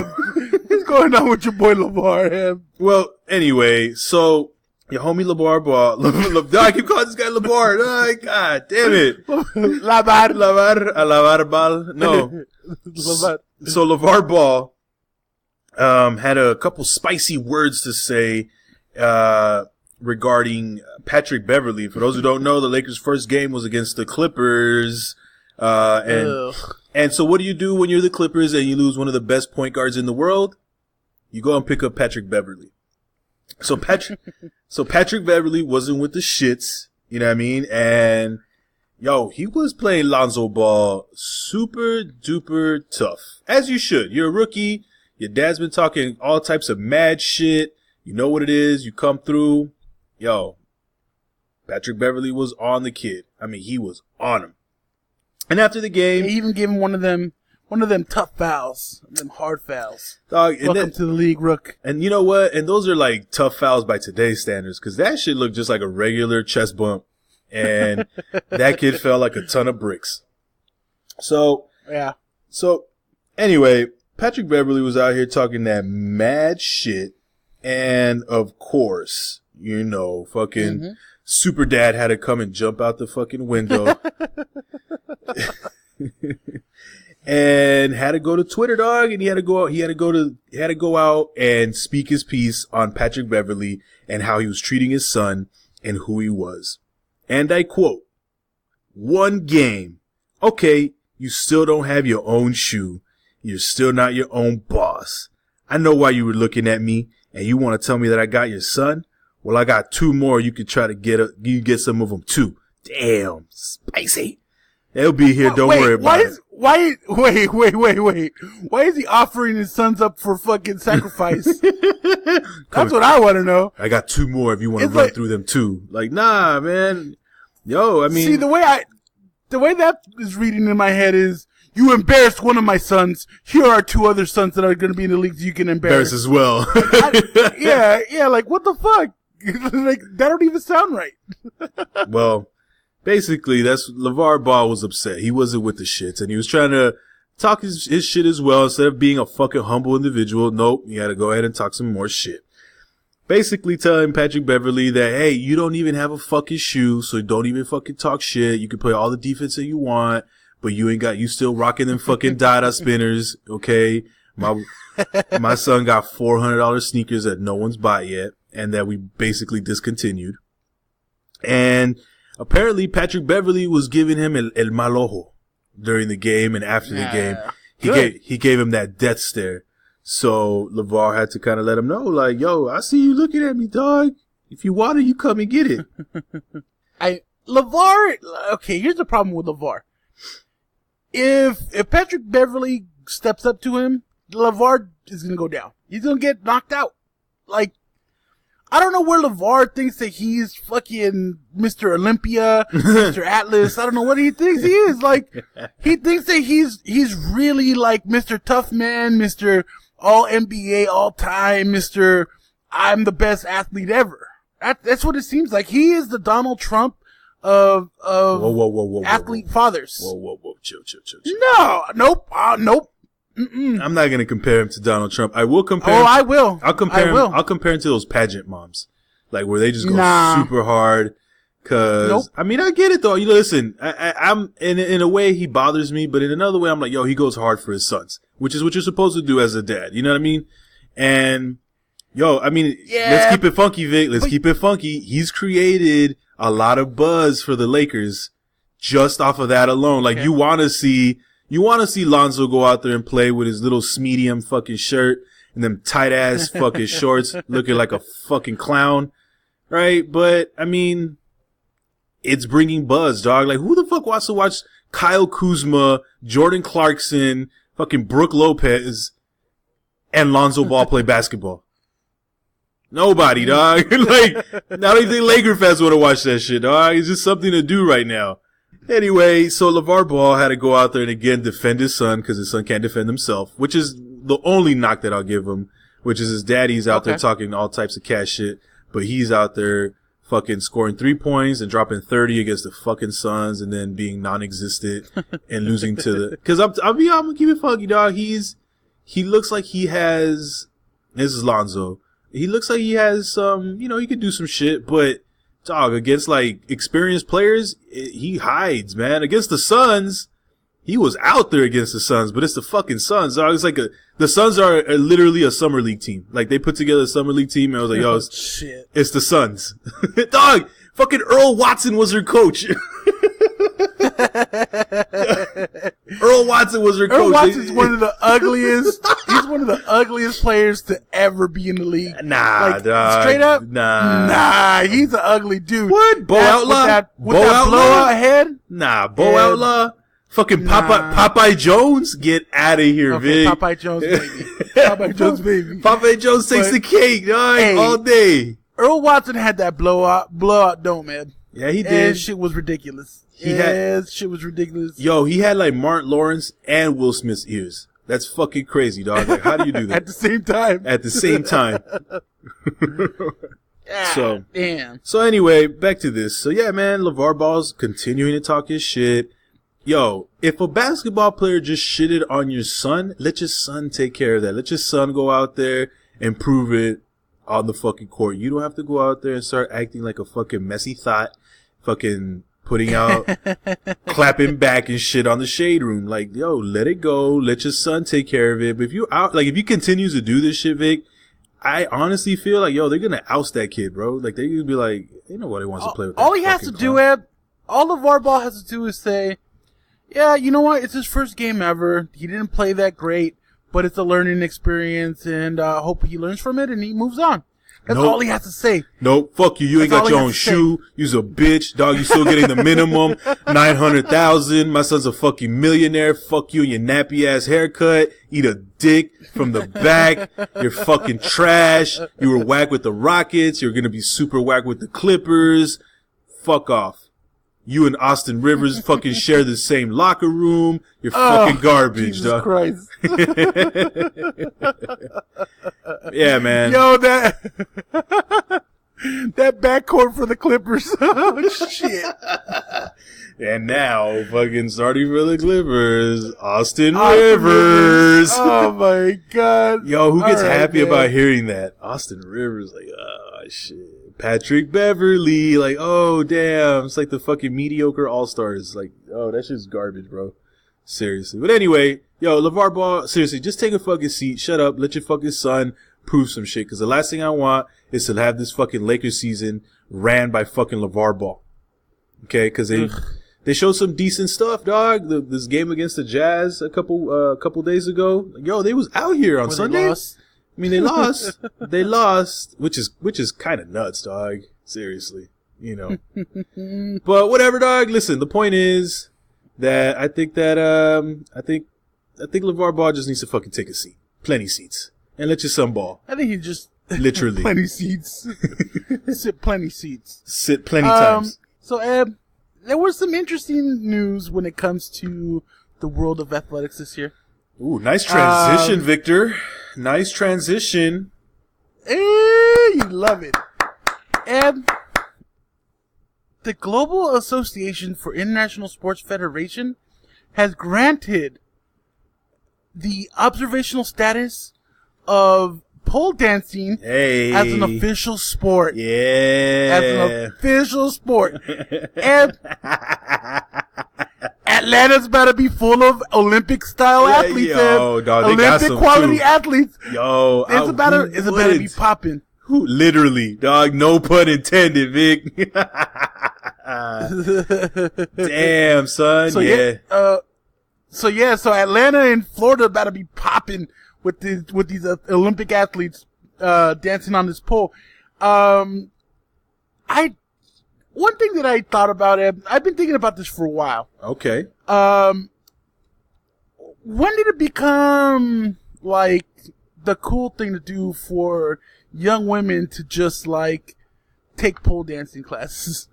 What's going on with your boy LaVar, Em? Well, anyway, so your homie LaVar Ball. I keep calling this guy LaVar. Oh, God damn it. LaVar Ball. No. So LaVar Ball had a couple spicy words to say regarding Patrick Beverley. For those who don't know, the Lakers' first game was against the Clippers. And so what do you do when you're the Clippers and you lose one of the best point guards in the world? You go and pick up Patrick Beverley. So Patrick Beverley wasn't with the shits, you know what I mean? And he was playing Lonzo Ball super duper tough. As you should. You're a rookie. Your dad's been talking all types of mad shit. You know what it is. You come through. Patrick Beverley was on the kid. I mean, he was on him. And after the game, he even gave him one of them tough fouls, them hard fouls. Dog, welcome to the league, Rook. And you know what? And those are like tough fouls by today's standards, because that shit looked just like a regular chest bump, and that kid fell like a ton of bricks. So yeah. So Anyway, Patrick Beverley was out here talking that mad shit. And, of course, you know, fucking Super Dad had to come and jump out the fucking window. And had to go to Twitter, dog, and he had to go out and speak his piece on Patrick Beverley and how he was treating his son and who he was. And I quote, "One game. Okay, you still don't have your own shoe. You're still not your own boss. I know why you were looking at me, and you want to tell me that I got your son? Well, I got 2 more. You could try to get some of them too. Damn, spicy. They'll be here. Don't worry about it." Wait. Why is he offering his sons up for fucking sacrifice? That's what I want to know. I got 2 more if you want to run through them too. Like, nah, man. Yo, I mean. See, the way that is reading in my head is, you embarrassed one of my sons. Here are 2 other sons that are going to be in the league you can embarrass as well. Yeah, like, what the fuck? Like, that don't even sound right. Well, basically, that's LaVar Ball was upset. He wasn't with the shits, and he was trying to talk his shit as well. Instead of being a fucking humble individual, nope, he had to go ahead and talk some more shit. Basically telling Patrick Beverley that, hey, you don't even have a fucking shoe, so don't even fucking talk shit. You can play all the defense that you want, but you still rocking them fucking Dada spinners, okay? My son got $400 sneakers that no one's bought yet, and that we basically discontinued. And apparently, Patrick Beverley was giving him el mal ojo during the game and after the game. He gave him that death stare. So LaVar had to kind of let him know, like, yo, I see you looking at me, dog. If you want it, you come and get it. LaVar, okay, here's the problem with LaVar. If Patrick Beverley steps up to him, LaVar is going to go down. He's going to get knocked out. Like, I don't know where LaVar thinks that he's fucking Mr. Olympia, Mr. Atlas. I don't know what he thinks he is. Like, he thinks that he's really like Mr. Tough Man, Mr. All NBA, all time, Mr. I'm the best athlete ever. That's what it seems like. He is the Donald Trump of whoa, athlete fathers. Whoa, chill. No, nope. Mm-mm. I'm not going to compare him to Donald Trump. I will compare him. I will. I'll compare him to those pageant moms. Like, where they just go super hard. Cause, I mean, I get it though. You know, listen, I'm, in a way he bothers me, but in another way I'm like, yo, he goes hard for his sons, which is what you're supposed to do as a dad. You know what I mean? And, yo, I mean, let's keep it funky, Vic. Let's keep it funky. He's created a lot of buzz for the Lakers just off of that alone. Like, you want to see Lonzo go out there and play with his little medium fucking shirt and them tight ass fucking shorts looking like a fucking clown. Right? But, I mean, it's bringing buzz, dog. Like, who the fuck wants to watch Kyle Kuzma, Jordan Clarkson, fucking Brooke Lopez, and Lonzo Ball play basketball? Nobody, dog. Like, I don't even think Laker fans want to watch that shit, dog. It's just something to do right now. Anyway, so LaVar Ball had to go out there and again defend his son because his son can't defend himself, which is the only knock that I'll give him, which is his daddy's out there talking all types of cash shit, but he's out there fucking scoring 3 points and dropping 30 against the fucking Suns and then being non-existent and losing to the, cause I'm gonna keep it funky, dog. He looks like he has, this is Lonzo. He looks like he has some, he could do some shit, but dog, against like experienced players, he hides, man. Against the Suns, he was out there against the Suns, but it's the fucking Suns, dog. It's like the Suns are literally a summer league team. Like, they put together a summer league team, and I was like, yo, it's the Suns. Dog, fucking Earl Watson was their coach. Earl Watson was their coach. Earl Watson's one of the ugliest. He's one of the ugliest players to ever be in the league. Nah, like, dog. Straight up, nah. He's an ugly dude. What? Bo Outlaw? With that blowout head? Nah, Bo Outlaw. Fucking Popeye Jones, get out of here, okay, Vic. Popeye Jones, baby. Popeye Jones, baby. Popeye Jones takes the cake, dog, all day. Earl Watson had that blowout dome, man. Yeah, he did. And shit was ridiculous. Shit was ridiculous. Yo, he had like Martin Lawrence and Will Smith's ears. That's fucking crazy, dog. Like, how do you do that? At the same time. At the same time. So, damn. So anyway, back to this. So yeah, man, LaVar Ball's continuing to talk his shit. Yo, if a basketball player just shitted on your son, let your son take care of that. Let your son go out there and prove it on the fucking court. You don't have to go out there and start acting like a fucking messy thought, fucking putting out, clapping back and shit on the shade room. Like, yo, let it go. Let your son take care of it. But if you if you continue to do this shit, Vic, I honestly feel like, yo, they're gonna oust that kid, bro. Like, they're gonna be like, ain't nobody wants to play with that. All he has to do, Eb, all LaVar Ball has to do is say, yeah, you know what? It's his first game ever. He didn't play that great, but it's a learning experience, and I hope he learns from it and he moves on. That's all he has to say. Nope, fuck you. You ain't got your own shoe. You's a bitch, dog. You still getting the minimum, 900,000. My son's a fucking millionaire. Fuck you and your nappy ass haircut. Eat a dick from the back. You're fucking trash. You were whack with the Rockets. You're gonna be super whack with the Clippers. Fuck off. You and Austin Rivers fucking share the same locker room. You're fucking garbage, Jesus dog. Christ. Yeah, man. Yo, that backcourt for the Clippers. Oh, shit. And now, fucking starting for the Clippers, Austin Rivers. Oh, my God. Yo, who gets happy man. about hearing that? Austin Rivers, like, oh, shit. Patrick Beverly, like, oh, damn. It's like the fucking mediocre all-stars. Like, oh, that shit's garbage, bro. Seriously. But anyway, yo, LaVar Ball, seriously, just take a fucking seat. Shut up. Let your fucking son prove some shit. Because the last thing I want is to have this fucking Lakers season ran by fucking LaVar Ball. Okay? Because they showed some decent stuff, dog. This game against the Jazz a couple days ago. Yo, they was out here on Sunday. I mean, they lost. They lost, which is kind of nuts, dog. Seriously, you know. But whatever, dog. Listen, the point is that I think LaVar Ball just needs to fucking take a seat, plenty seats, and let your son ball. I think he just literally plenty seats, sit plenty seats, sit plenty times. So, Eb, there was some interesting news when it comes to the world of athletics this year. Ooh, nice transition, Victor. Nice transition. Hey, you love it. And the Global Association for International Sports Federation has granted the observational status of pole dancing as an official sport. Yeah. As an official sport. And Atlanta's about to be full of Olympic-style athletes. Yo, dog, they got some Olympic-quality too. athletes. Yo, it's about to be popping. Who? Literally, dog. No pun intended, Vic. Damn, son. So Atlanta and Florida about to be popping with these Olympic athletes dancing on this pole. One thing that I thought about, I've been thinking about this for a while. Okay. When did it become like the cool thing to do for young women to just like take pole dancing classes?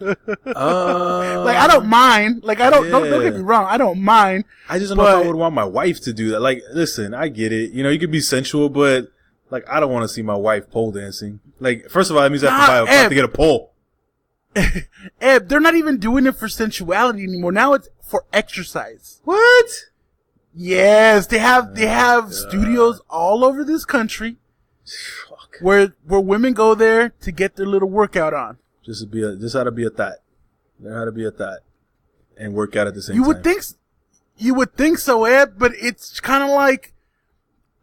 Like, I don't mind. Like, don't get me wrong. I don't mind. I just don't know if I would want my wife to do that. Like, listen, I get it. You know, you could be sensual, but like, I don't want to see my wife pole dancing. Like, first of all, that means I have to get a pole. Eb, they're not even doing it for sensuality anymore. Now it's for exercise. What? Yes, they have studios all over this country where women go there to get their little workout on. Just how to be a thot. Learn how to be a thot and work out at the same time. You would think so, Ed, but it's kind of like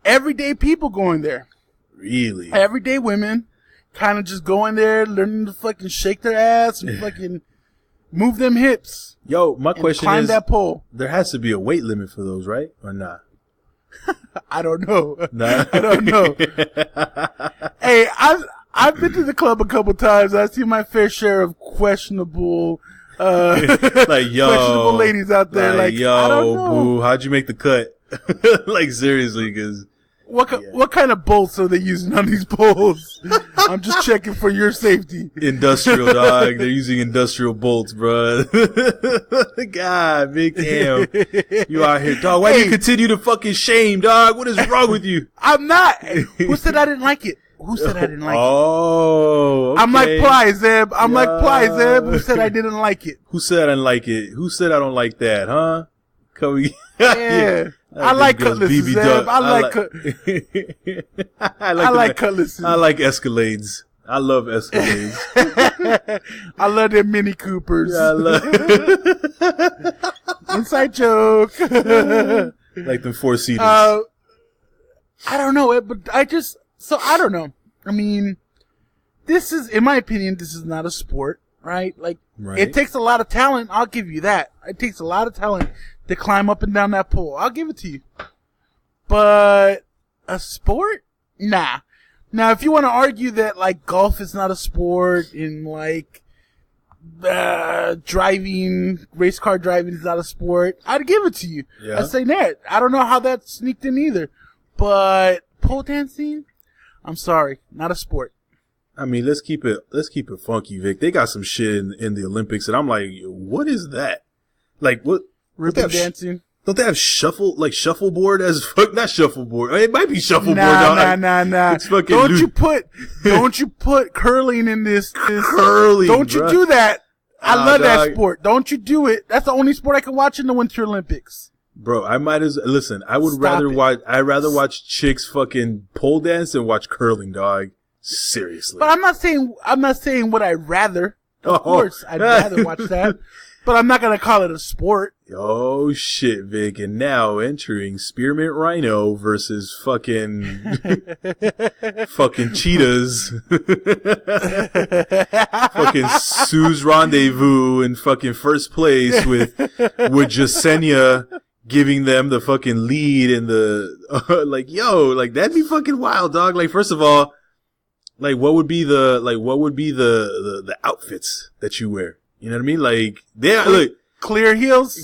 everyday people going there. Really? Everyday women kind of just going there, learning to fucking shake their ass and fucking move them hips. Yo, my question climb is, that pole. There has to be a weight limit for those, right? Or not? I don't know. Nah. I don't know. Hey, I've been to the club a couple times. I've seen my fair share of questionable questionable ladies out there. Like, yo, I don't know. Boo, how'd you make the cut? Like, seriously, because what kind of bolts are they using on these poles? I'm just checking for your safety. Industrial, dog. They're using industrial bolts, bro. God, big damn. You out here, dog. Why do you continue to fucking shame, dog? What is wrong with you? I'm not. Who said I didn't like it? Who said I didn't like it? Oh, okay. I'm like Ply Zeb. Who said I didn't like it? Who said I didn't like it? Who said I don't like that, huh? Yeah. I like cutlasses, Zeb. I like cutlasses. I like Escalades. I love Escalades. I love them Mini Coopers. Yeah, I love Inside joke. like them 4-seaters. I don't know, but I don't know. I mean, this is, in my opinion, this is not a sport, right? Like, It takes a lot of talent. I'll give you that. It takes a lot of talent to climb up and down that pole. I'll give it to you. But a sport? Nah. Now, if you want to argue that, like, golf is not a sport and, like, race car driving is not a sport, I'd give it to you. Yeah. I'd say that. I don't know how that sneaked in either. But pole dancing? I'm sorry. Not a sport. I mean, let's keep it funky, Vic. They got some shit in the Olympics, and I'm like, what is that? Like, what? Ribbon dancing? Don't they have shuffleboard as fuck? Not shuffleboard. It might be shuffleboard. Nah. It's fucking don't you put curling in this. Curling. Don't you do that. I love that sport. Don't you do it. That's the only sport I can watch in the Winter Olympics. Bro, I would rather watch chicks fucking pole dance than watch curling, dog. Seriously. But I'm not saying what I'd rather. Of course, I'd rather watch that. But I'm not gonna call it a sport. Oh shit, Vic. And now entering Spearmint Rhino versus fucking cheetahs. Fucking Sue's Rendezvous in fucking first place with Jasenia giving them the fucking lead in the, like, yo, like, that'd be fucking wild, dog. Like, first of all, like, what would be the outfits that you wear? You know what I mean? Like, look. Clear heels,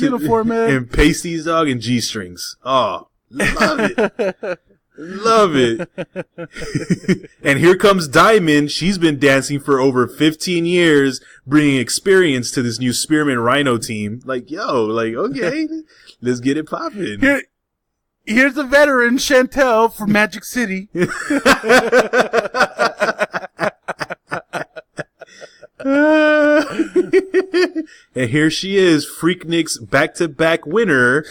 uniform, man. And pasties, dog, and G-strings. Oh, love it. Love it. And here comes Diamond. She's been dancing for over 15 years, bringing experience to this new Spearmint Rhino team. Like, yo, like, okay, let's get it popping. Here's a veteran, Chantel from Magic City. And here she is, Freaknik's back-to-back winner,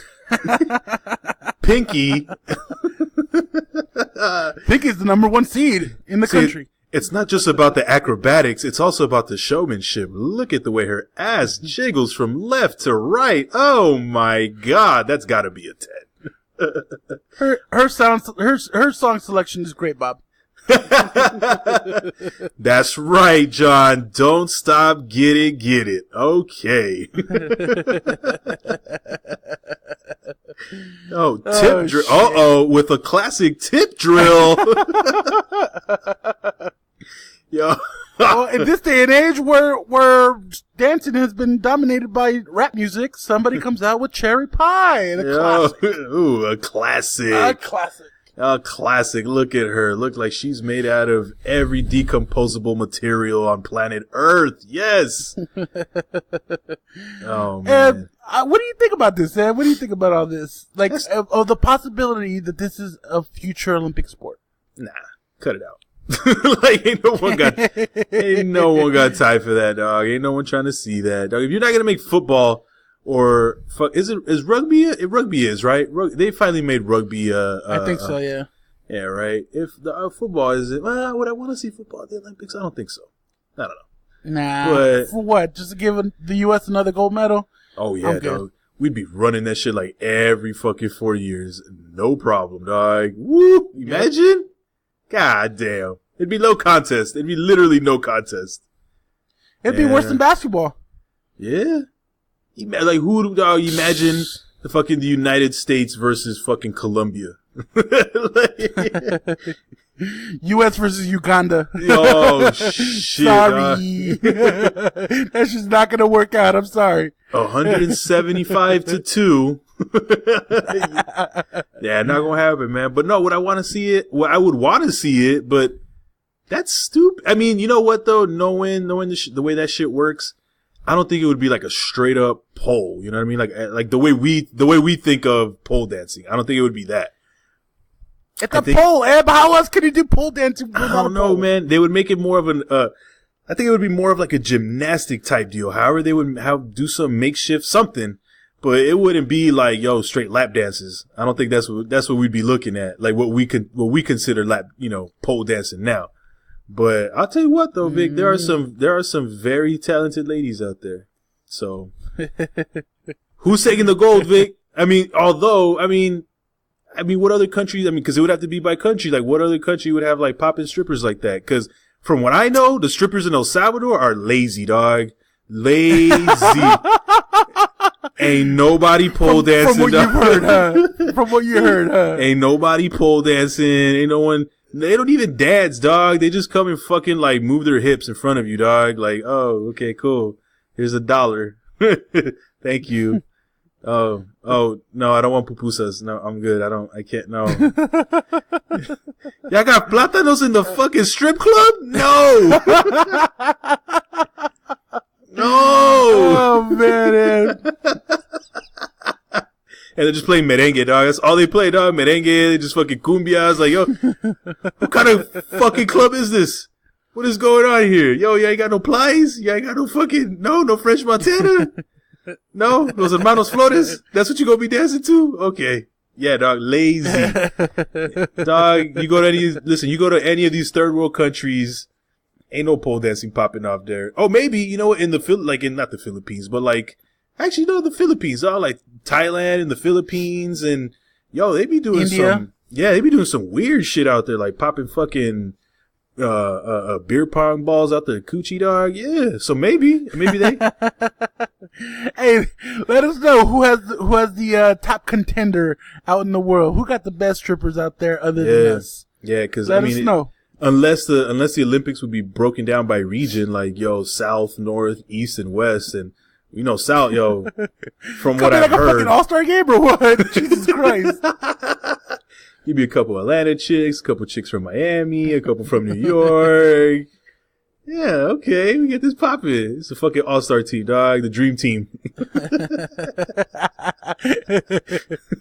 Pinky. Pinky's the #1 seed in the country. It's not just about the acrobatics, it's also about the showmanship. Look at the way her ass jiggles from left to right. Oh my god, that's gotta be a 10. Her song selection is great, Bob. That's right, John. Don't stop, get it. Okay. Tip drill. Uh-oh, with a classic tip drill. Yo. Well, in this day and age where dancing has been dominated by rap music, somebody comes out with Cherry Pie. Classic. Ooh, a classic. A classic. Look at her. Look like she's made out of every decomposable material on planet Earth. Yes. Oh, man. What do you think about this, Ed? What do you think about all this? Like, of the possibility that this is a future Olympic sport? Nah, cut it out. Like, ain't no one got time for that, dog. Ain't no one trying to see that, dog. If you're not gonna make football or is rugby? Rugby is, right? They finally made rugby. I think so. Yeah. Yeah. Right. If the football is, would I want to see football at the Olympics? I don't think so. I don't know. Nah. But, for what? Just to give the U.S. another gold medal? Oh yeah, dog. We'd be running that shit like every fucking 4 years. No problem, dog. Woo! Imagine. God damn. It'd be no contest. It'd be literally no contest. It'd be worse than basketball. Yeah. Like, who, dog, imagine the United States versus fucking Colombia. U.S. versus Uganda. Oh, shit. Sorry. That's just not going to work out. I'm sorry. 175-2. Yeah, not going to happen, man. But no, I would want to see it, but that's stupid. I mean, you know what, though? Knowing the way that shit works, I don't think it would be like a straight up pole. You know what I mean? Like the way we think of pole dancing. I don't think it would be that. It's a pole, Eb. How else can you do pole dancing? I don't know, man. They would make it more of an. I think it would be more of like a gymnastic type deal. However, they would do some makeshift something, but it wouldn't be like straight lap dances. I don't think that's what we'd be looking at. Like what we consider pole dancing now. But I'll tell you what though, Vic, there are some very talented ladies out there. So who's taking the gold, Vic? I mean, what other countries? Because it would have to be by country. Like, what other country would have like popping strippers like that? Because from what I know, the strippers in El Salvador are lazy, dog. Lazy. Ain't nobody pole dancing. From what you heard, huh? From what you heard, huh? Ain't nobody pole dancing. Ain't no one. They don't even dance, dog. They just come and fucking like move their hips in front of you, dog. Like, oh, okay, cool. Here's $1. Thank you. Oh, no, I don't want pupusas. No, I'm good. I can't, no. Y'all got plátanos in the fucking strip club? No! No! Oh, man. And they're just playing merengue, dog. That's all they play, dog. Merengue. They just fucking cumbias. Like, yo, what kind of fucking club is this? What is going on here? Yo, you ain't got no plies? You ain't got no fucking, no French Montana? No? Those Hermanos Flores? That's what you gonna be dancing to? Okay. Yeah, dog. Lazy. Dog, you go to any of these third world countries, ain't no pole dancing popping off there. Oh, maybe, not the Philippines, but like, actually, no, the Philippines, like Thailand and the Philippines, and they be doing they be doing some weird shit out there, like popping fucking beer pong balls out the coochie, dog. Yeah, so maybe they. Hey, let us know who has the top contender out in the world. Who got the best strippers out there other than us? Yeah, because let us know. Unless the Olympics would be broken down by region, like South, North, East, and West, and South, from what I've heard, a fucking all-star game or what? Jesus Christ. You'd be a couple Atlanta chicks, a couple chicks from Miami, a couple from New York. Yeah, okay, we get this poppin'. It's a fucking all-star team, dog. The dream team.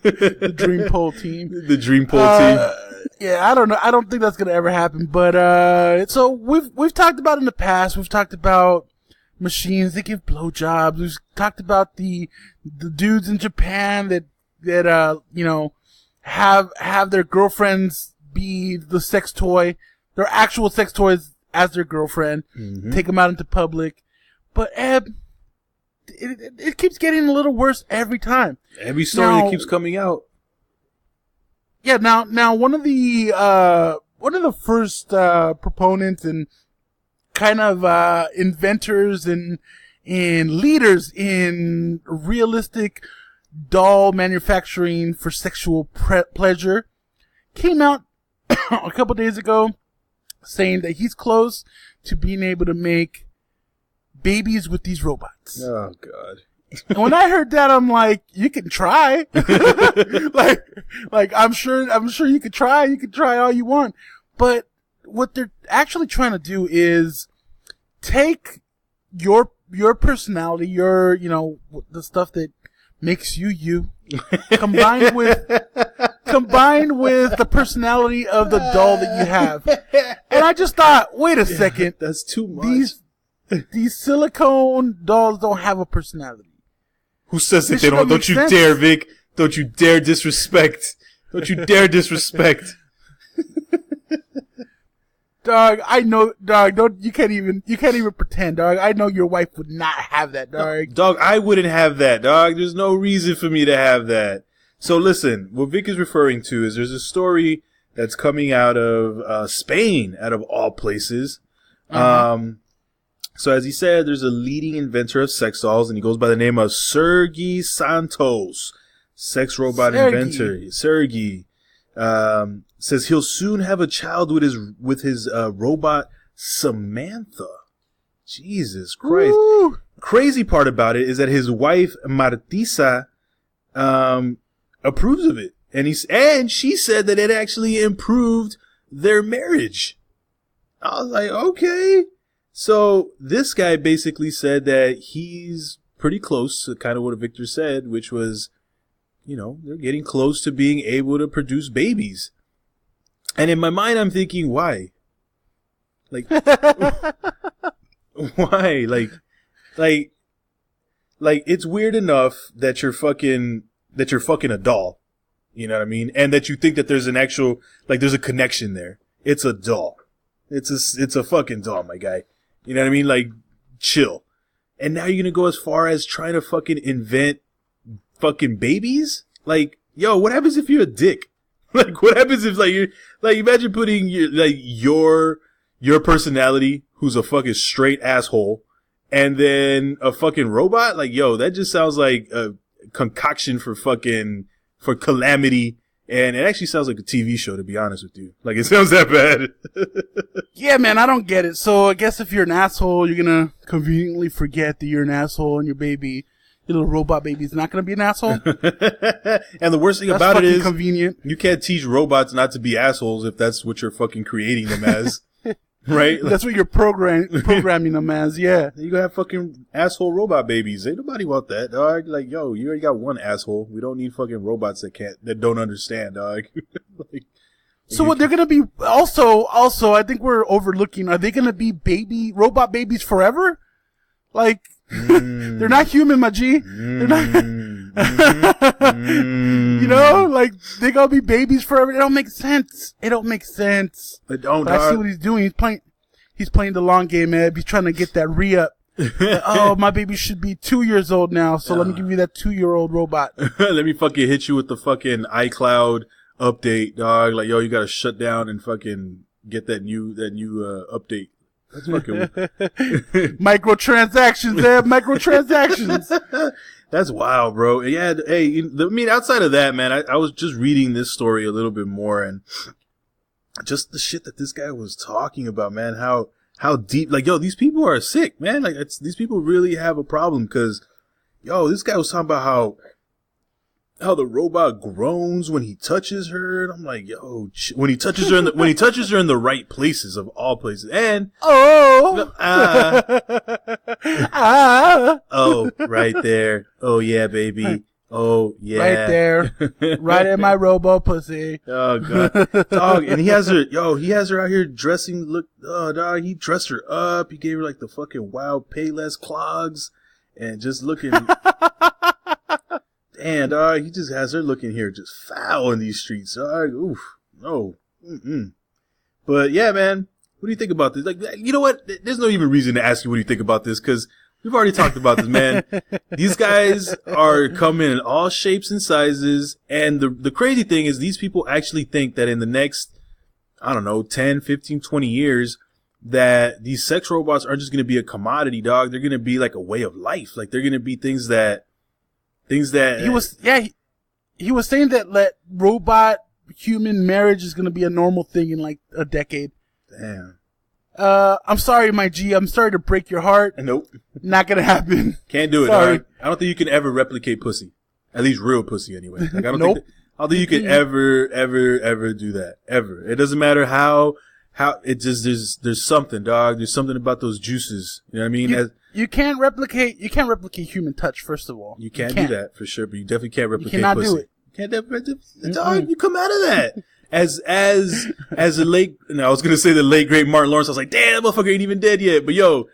The dream pole team. The dream pole team. Yeah, I don't know. I don't think that's gonna ever happen. But so we've talked about in the past. We've talked about machines that give blowjobs. We've talked about the dudes in Japan that have their girlfriends be the sex toy, their actual sex toys as their girlfriend, take them out into public. But Eb, it keeps getting a little worse every time. Every story that keeps coming out. Yeah, now one of the first proponents and kind of inventors and leaders in realistic doll manufacturing for sexual pleasure came out a couple days ago saying that he's close to being able to make babies with these robots. Oh God. And when I heard that, I'm like, you can try. like I'm sure you could try. You can try all you want. But what they're actually trying to do is take your personality, the stuff that makes you, combined with the personality of the doll that you have. And I just thought, wait a second. That's too much. These silicone dolls don't have a personality. Who says that they don't? Don't you dare, Vic. Don't you dare disrespect. Don't you dare disrespect. Dog, I know, dog, you can't even pretend, dog. I know your wife would not have that, dog. Dog, I wouldn't have that, dog. There's no reason for me to have that. So listen, what Vic is referring to is there's a story that's coming out of Spain, out of all places. So as he said, there's a leading inventor of sex dolls, and he goes by the name of Sergi Santos, sex robot inventor. Sergi says he'll soon have a child with his robot Samantha. Jesus Christ! Woo! Crazy part about it is that his wife Martisa approves of it, and she said that it actually improved their marriage. I was like, okay. So this guy basically said that he's pretty close to kind of what Victor said, which was, they're getting close to being able to produce babies. And in my mind, I'm thinking, why? Like, why? Like, it's weird enough that you're fucking a doll. You know what I mean? And that you think that there's an actual, like, there's a connection there. It's a doll. It's a fucking doll, my guy. You know what I mean? Like, chill. And now you're gonna go as far as trying to fucking invent fucking babies? Like, yo, what happens if you're a dick? Like, what happens if, like, you're, like, imagine putting your personality, who's a fucking straight asshole, and then a fucking robot? Like, yo, that just sounds like a concoction for calamity. And it actually sounds like a TV show, to be honest with you. Like, it sounds that bad. Yeah, man, I don't get it. So I guess if you're an asshole, you're gonna conveniently forget that you're an asshole, and your little robot baby's not gonna be an asshole. And the worst thing about it is, convenient. You can't teach robots not to be assholes if that's what you're fucking creating them as. Right? That's what you're programming them as, yeah. You gonna have fucking asshole robot babies. Ain't nobody want that, dog. Like, yo, you already got one asshole. We don't need fucking robots that don't understand, dog. Like, so what they're gonna be, also, I think we're overlooking, are they gonna be robot babies forever? Like, they're not human, my G. They're not, you know, like, they're gonna be babies forever. It don't make sense. It don't make sense. It don't, but I see what he's doing. He's playing the long game, Eb. He's trying to get that re-up. Like, oh, my baby should be 2 years old now, so let me give you that 2-year-old robot. Let me fucking hit you with the fucking iCloud update, dog. Like, yo, you gotta shut down and fucking get that new update. That's fucking microtransactions, Eb. Microtransactions. That's wild, bro. Yeah, hey, I mean, outside of that, man, I was just reading this story a little bit more, and just the shit that this guy was talking about, man, how deep, like, yo, these people are sick, man. Like, these people really have a problem, because, yo, this guy was talking about how the robot groans when he touches her, and I'm like, yo, when he touches her in the right places of all places, and oh, right there, oh yeah, baby, oh yeah, right there, right in my robo pussy. Oh god, dog, and he has her out here dressing. Look, oh dog, he dressed her up. He gave her like the fucking wild Payless clogs, and just looking. And he just has her looking here just foul in these streets. Oof, no. But yeah, man, what do you think about this? Like, you know what? There's no even reason to ask you what do you think about this, because we've already talked about this, man. These guys are coming in all shapes and sizes, and the crazy thing is these people actually think that in the next, I don't know, 10, 15, 20 years, that these sex robots aren't just going to be a commodity, dog. They're going to be like a way of life. Like, they're going to be things that he was saying that robot human marriage is going to be a normal thing in like a decade. Damn. I'm sorry, my G. I'm sorry to break your heart. Nope. Not going to happen. Can't do it. Sorry. Dog. I don't think you can ever replicate pussy. At least real pussy anyway. Like, I don't think you can ever do that. Ever. It doesn't matter how it just, there's something, dog. There's something about those juices. You know what I mean? You can't replicate human touch, first of all. You can't do that for sure, but you definitely can't replicate you cannot pussy. do it. You can't dog, you come out of that. As a late, no, I was gonna say the late great Martin Lawrence. I was like, damn, that motherfucker ain't even dead yet. But yo,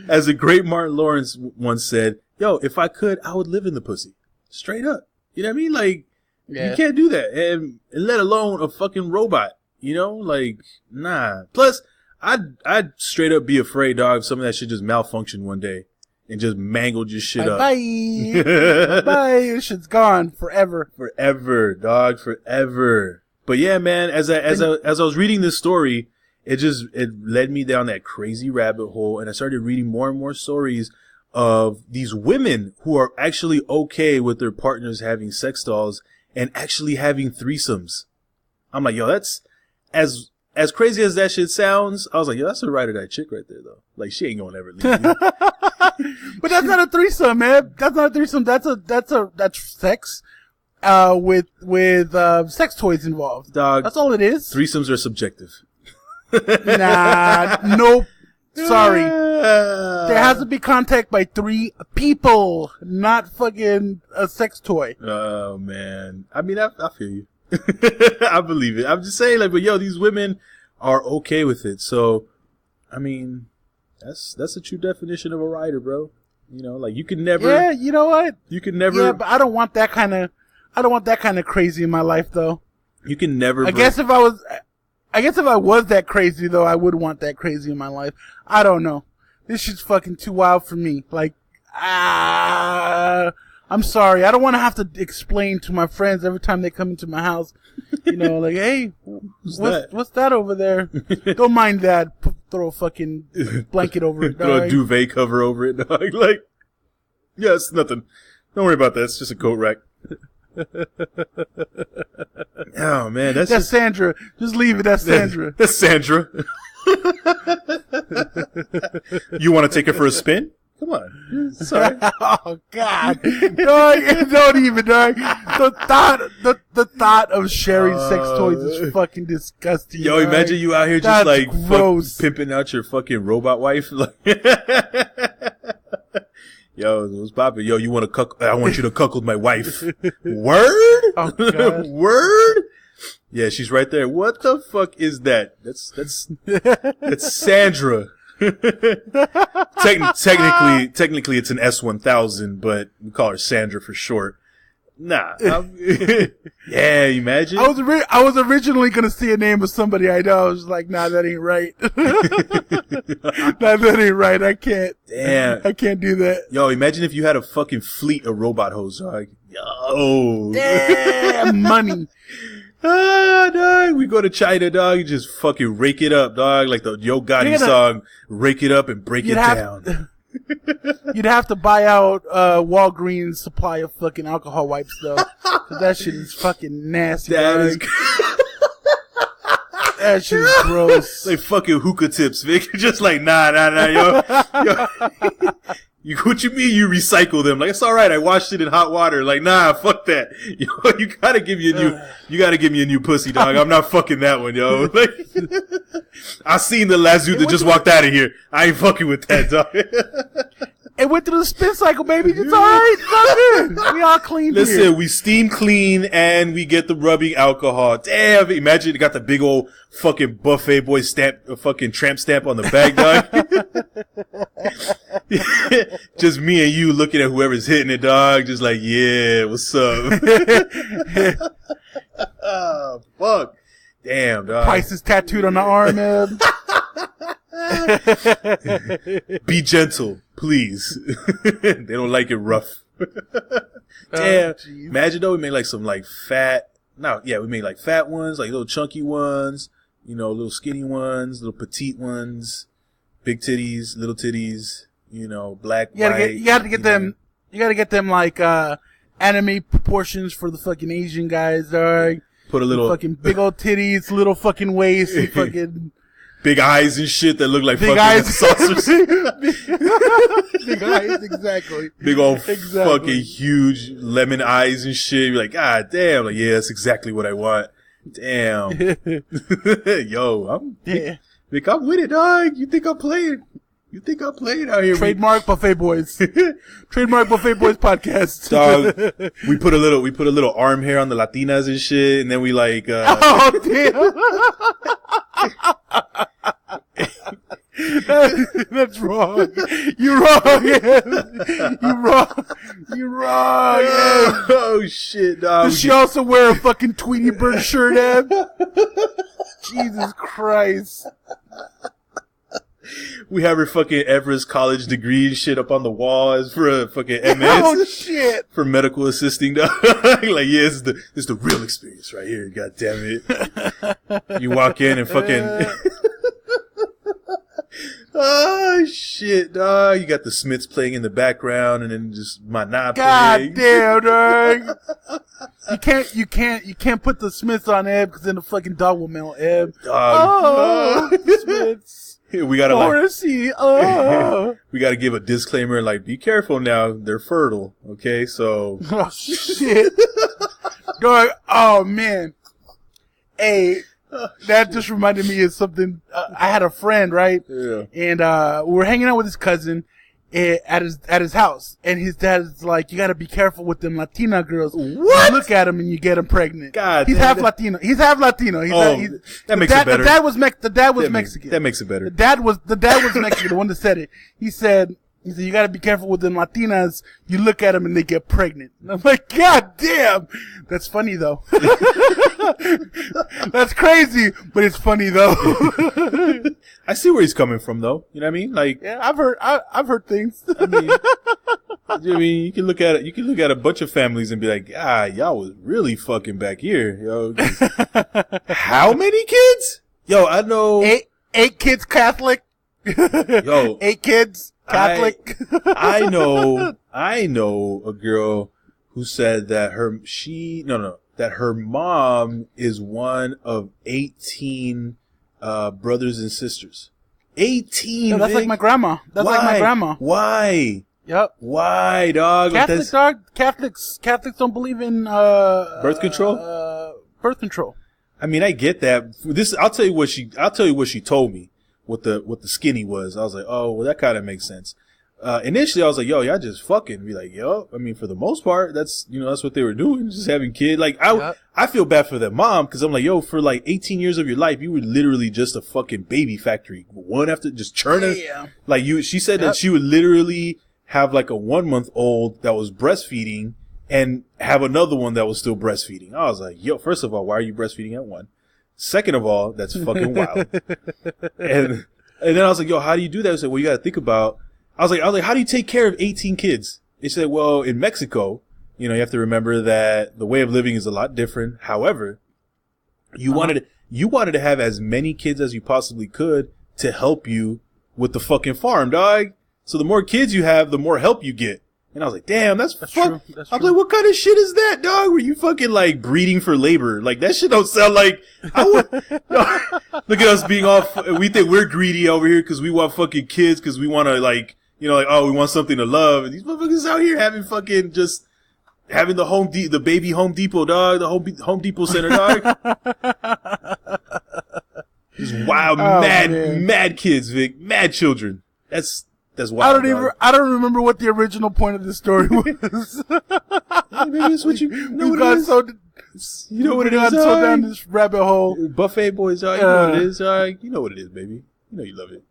as a great Martin Lawrence once said, yo, if I could, I would live in the pussy. Straight up. You know what I mean? Like, you can't do that. And let alone a fucking robot. You know? Like, nah. Plus, I'd straight up be afraid, dog, some of that shit just malfunction one day and just mangled your shit up. Bye. Bye. This shit's gone forever. Forever, dog, forever. But yeah, man, as I was reading this story, it led me down that crazy rabbit hole, and I started reading more and more stories of these women who are actually okay with their partners having sex dolls and actually having threesomes. I'm like, yo, that's as crazy as that shit sounds, I was like, yo, that's a ride or die chick right there, though. Like, she ain't gonna ever leave you. But that's not a threesome, man. That's not a threesome. That's sex, with sex toys involved. Dog. That's all it is. Threesomes are subjective. Nah, nope. Sorry. There has to be contact by 3 people, not fucking a sex toy. Oh, man. I mean, I feel you. I believe it. I'm just saying, like, but yo, these women are okay with it. So, I mean, that's a true definition of a rider, bro. You know, like you can never. Yeah, you know what? You can never. Yeah, but I don't want that kind of crazy in my life, though. You can never. I guess if I was that crazy, though, I would want that crazy in my life. I don't know. This shit's fucking too wild for me. Like, I'm sorry. I don't want to have to explain to my friends every time they come into my house. You know, like, hey, what's that over there? Don't mind that. Throw a fucking blanket over it, dog. Throw a duvet cover over it, dog. Like, yeah, it's nothing. Don't worry about that. It's just a coat rack. Oh, man. That's Sandra. Just leave it. That's Sandra. That's Sandra. You want to take her for a spin? Come on. Sorry. Oh, God. Don't even, dog. The thought of sharing sex toys is fucking disgusting. Yo, imagine you out here just like pimping out your fucking robot wife. Yo, what's poppin'? Yo, you want to cuck? I want you to cuckold my wife. Word? Oh, God. Word? Yeah, she's right there. What the fuck is that? That's Sandra. Technically, it's an S1000, but we call her Sandra for short. Nah. Yeah, imagine. I was originally gonna see a name of somebody I know. I was like, nah, that ain't right. Nah, that ain't right. I can't. Damn. I can't do that. Yo, imagine if you had a fucking fleet of robot hoes, dog. Yo. Damn, money. Dog, we go to China, dog. You just fucking rake it up, dog. Like the Yo Gotti song, rake it up and break it down. You'd have to buy out Walgreens' supply of fucking alcohol wipes, though. 'Cause that shit is fucking nasty. That shit is gross. Like fucking hookah tips, Vic. Just like, nah, yo. What you mean you recycle them? Like, it's alright, I washed it in hot water. Like, nah, fuck that. Yo, you gotta give me a new pussy, dog. I'm not fucking that one, yo. Like, I seen the Lazoo that just walked out of here. I ain't fucking with that, dog. It went through the spin cycle, baby. It's alright. It's all good. We all clean. Listen, here. We steam clean and we get the rubbing alcohol. Damn, imagine it got the big old fucking Buffet Boy stamp, fucking tramp stamp on the bag, dog. Just me and you looking at whoever's hitting it, dog. Just like, yeah, what's up? Oh, fuck. Damn, dog. Price is tattooed on the arm, man. Be gentle, please. They don't like it rough. Damn. Imagine though, we made like some like we made like fat ones, like little chunky ones, you know, little skinny ones, little petite ones, big titties, little titties, you know, black, white. You gotta get them like, anime proportions for the fucking Asian guys, dog. Put a little fucking big old titties, little fucking waist, and fucking big eyes and shit that look like big fucking saucers. Big eyes, exactly. Big old fucking huge lemon eyes and shit. You're like, God damn. Like, yeah, that's exactly what I want. Damn. Yo, I'm with it, dog. You think I'm playing? Out here? Trademark Buffet Boys. Trademark Buffet Boys podcast. Dog, we put a little arm hair on the Latinas and shit, and then we like, oh damn. That's wrong. You're wrong. You're wrong. Oh shit, dog. Does she also wear a fucking Tweety Bird shirt, Eb? Jesus Christ. We have her fucking Everest college degree and shit up on the wall as for a fucking MS. Oh shit! For medical assisting, dog. Like, yeah, this is the real experience right here. God damn it! You walk in and fucking. Oh shit, dog! You got the Smiths playing in the background, and then just my knob. God damn, dog! You can't put the Smiths on Eb because then the fucking dog will melt Eb. Dog. Smiths. We gotta we gotta give a disclaimer like, be careful now, they're fertile, okay? So. Oh shit. Dog, oh man. Hey, that just reminded me of something. I had a friend, right? Yeah. And we were hanging out with his cousin, at his house, and his dad is like, "You got to be careful with them Latina girls. What? You look at him and you get them pregnant." God, he's half Latino. He's half Latino. That makes it better. The dad was Mexican. That makes it better. The dad was Mexican. The one that said it. He said, "You got to be careful with them Latinas. You look at them and they get pregnant." And I'm like, God damn, that's funny though. That's crazy, but it's funny though. I see where he's coming from, though. You know what I mean? Like, yeah, I've heard things. I mean, you can look at it. You can look at a bunch of families and be like, y'all was really fucking back here, yo. How many kids? Yo, I know eight kids Catholic. Yo, 8 kids Catholic. I know a girl who said that that her mom is one of 18 brothers and sisters. 18. No, that's like my grandma. That's like my grandma. Why? Yep. Why, dog? Catholics don't believe in birth control. Birth control. I mean, I get that. I'll tell you what she told me. What the skinny was. I was like, oh, well, that kind of makes sense. Initially I was like, yo, y'all just fucking. Be like, yo, I mean, for the most part, that's what they were doing, just having kids. Like, I feel bad for their mom, because I'm like, yo, for like 18 years of your life, you were literally just a fucking baby factory. One after, just churning. Yeah. Like, she said that she would literally have like a 1-month-old that was breastfeeding and have another one that was still breastfeeding. I was like, yo, first of all, why are you breastfeeding at one? Second of all, that's fucking wild. And then I was like, yo, how do you do that? I was like, well, you got to think about. I was like, how do you take care of 18 kids? They said, well, in Mexico, you have to remember that the way of living is a lot different. However, you wanted to have as many kids as you possibly could to help you with the fucking farm, dog. So the more kids you have, the more help you get. And I was like, damn, that's true. I was like, what kind of shit is that, dog? Were you fucking like breeding for labor? Like, that shit don't sound like, look at us being we think we're greedy over here because we want fucking kids because we want to like, oh, we want something to love. And these motherfuckers out here having fucking just having the baby Home Depot, dog, the Home Depot Center, dog. These wild, mad kids, Vic, mad children. That's wild. I don't remember what the original point of the story was. Maybe it's what you know. What it is. So down this rabbit hole. Buffet boys, you know what it is. You know what it is, baby. You know you love it.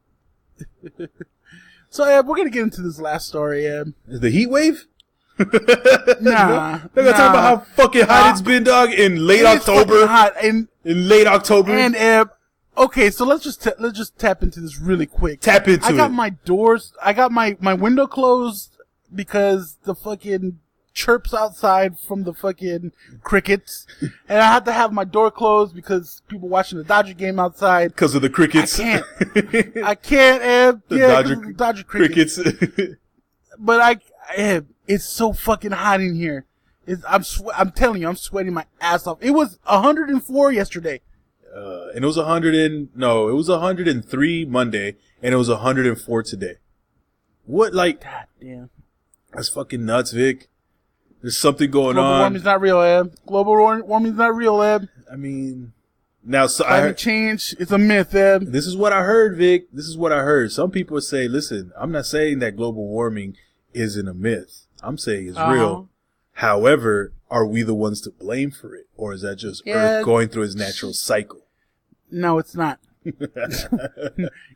So, we're gonna get into this last story. The heat wave? Nah. They're gonna talk about how fucking hot it's been, dog, in late October. In late October. And okay, so let's just tap into this really quick. Tap into it. I got my window closed because the fucking chirps outside from the fucking crickets, and I had to have my door closed because people watching the Dodger game outside. Because of the crickets. I can't, the Dodger crickets. But it's so fucking hot in here. I'm telling you, I'm sweating my ass off. It was 104 yesterday. And it was 103 Monday, and it was 104 today. What, like? God damn. That's fucking nuts, Vic. There's something going on. Global warming's not real, Eb. Global warming's not real, Eb. I mean, now, climate change is a myth, Eb. This is what I heard, Vic. This is what I heard. Some people say, listen, I'm not saying that global warming isn't a myth. I'm saying it's real. However, are we the ones to blame for it? Or is that just Earth going through its natural cycle? No, it's not.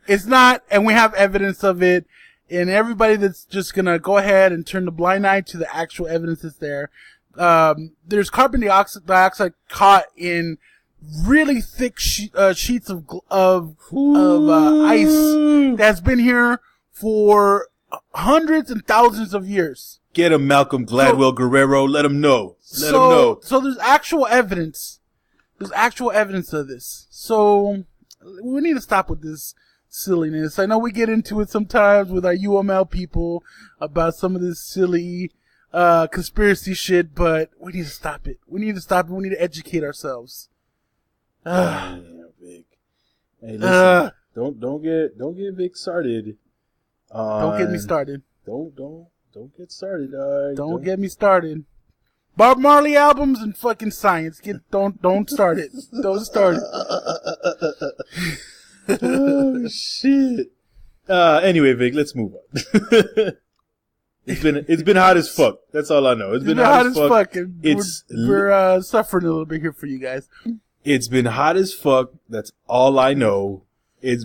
It's not, and we have evidence of it. And everybody that's just gonna go ahead and turn the blind eye to the actual evidence that's there. There's carbon dioxide caught in really thick sheets of ice that's been here for hundreds and thousands of years. Get him, Malcolm Gladwell Guerrero. Let him know. Let him know. So there's actual evidence. There's actual evidence of this. So we need to stop with this silliness. I know we get into it sometimes with our UML people about some of this silly conspiracy shit, but we need to stop it. We need to educate ourselves. Vic. Hey, listen. Don't get Vic started. Don't get me started. Don't get started, dog. Don't get me started. Bob Marley albums and fucking science. Don't start it. Don't start it. Oh shit. Anyway, Vic, let's move on. It's been hot as fuck. That's all I know. It's been hot as fuck. And we're suffering a little bit here for you guys. It's been hot as fuck. That's all I know. It's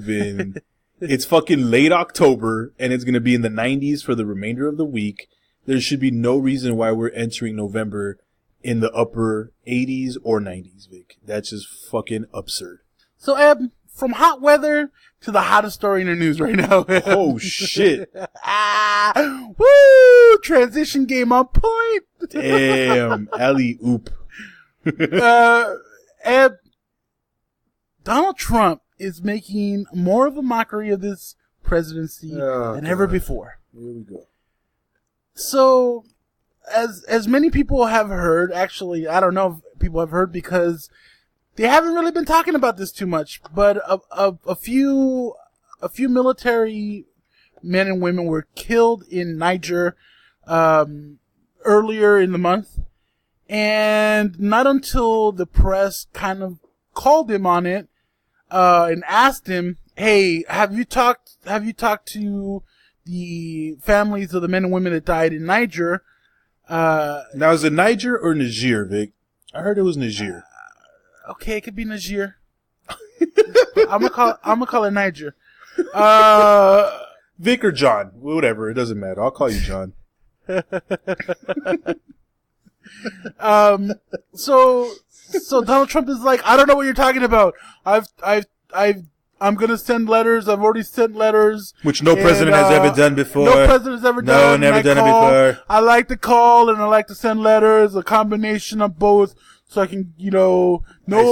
fucking late October, and it's gonna be in the 90s for the remainder of the week. There should be no reason why we're entering November in the upper 80s or 90s, Vic. That's just fucking absurd. So, Eb, from hot weather to the hottest story in the news right now. Oh, shit. Woo! Transition game on point. Damn. Alley-oop. Eb, Donald Trump is making more of a mockery of this presidency than ever before. Here we go. So, as many people have heard, actually, I don't know if people have heard because they haven't really been talking about this too much, but a few military men and women were killed in Niger earlier in the month, and not until the press kind of called him on it and asked him, "Hey, have you talked to the families of the men and women that died in Niger?" Now, is it Niger or Niger, Vic? I heard it was Niger. Okay, it could be Niger. I'm gonna call it Niger. Vic or John, whatever. It doesn't matter. I'll call you John. So Donald Trump is like, I don't know what you're talking about. I'm gonna send letters. I've already sent letters. Which no president has ever done before. No president has ever done. No, never done it before. I like to call and I like to send letters, a combination of both, so I can, no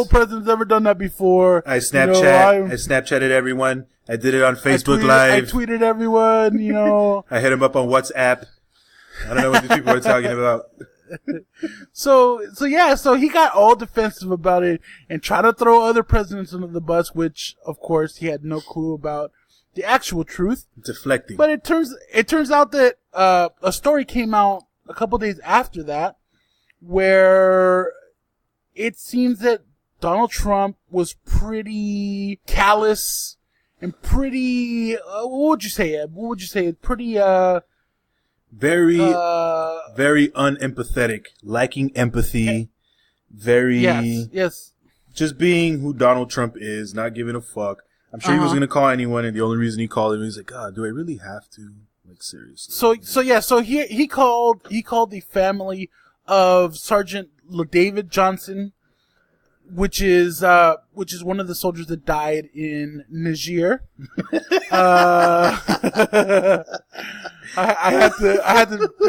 president's ever done that before. I Snapchatted everyone. I did it on Facebook Live. I tweeted everyone, I hit him up on WhatsApp. I don't know what these people are talking about. So he got all defensive about it and tried to throw other presidents under the bus, which of course he had no clue about the actual truth. Deflecting. But it turns out that a story came out a couple days after that where it seems that Donald Trump was pretty callous and pretty what would you say, Ed? What would you say? Pretty very unempathetic, lacking empathy, yes. Just being who Donald Trump is, not giving a fuck. I'm sure he was going to call anyone, and the only reason he called him, he's like, God, do I really have to? Like, seriously. So he called the family of Sergeant David Johnson, which is one of the soldiers that died in Niger. I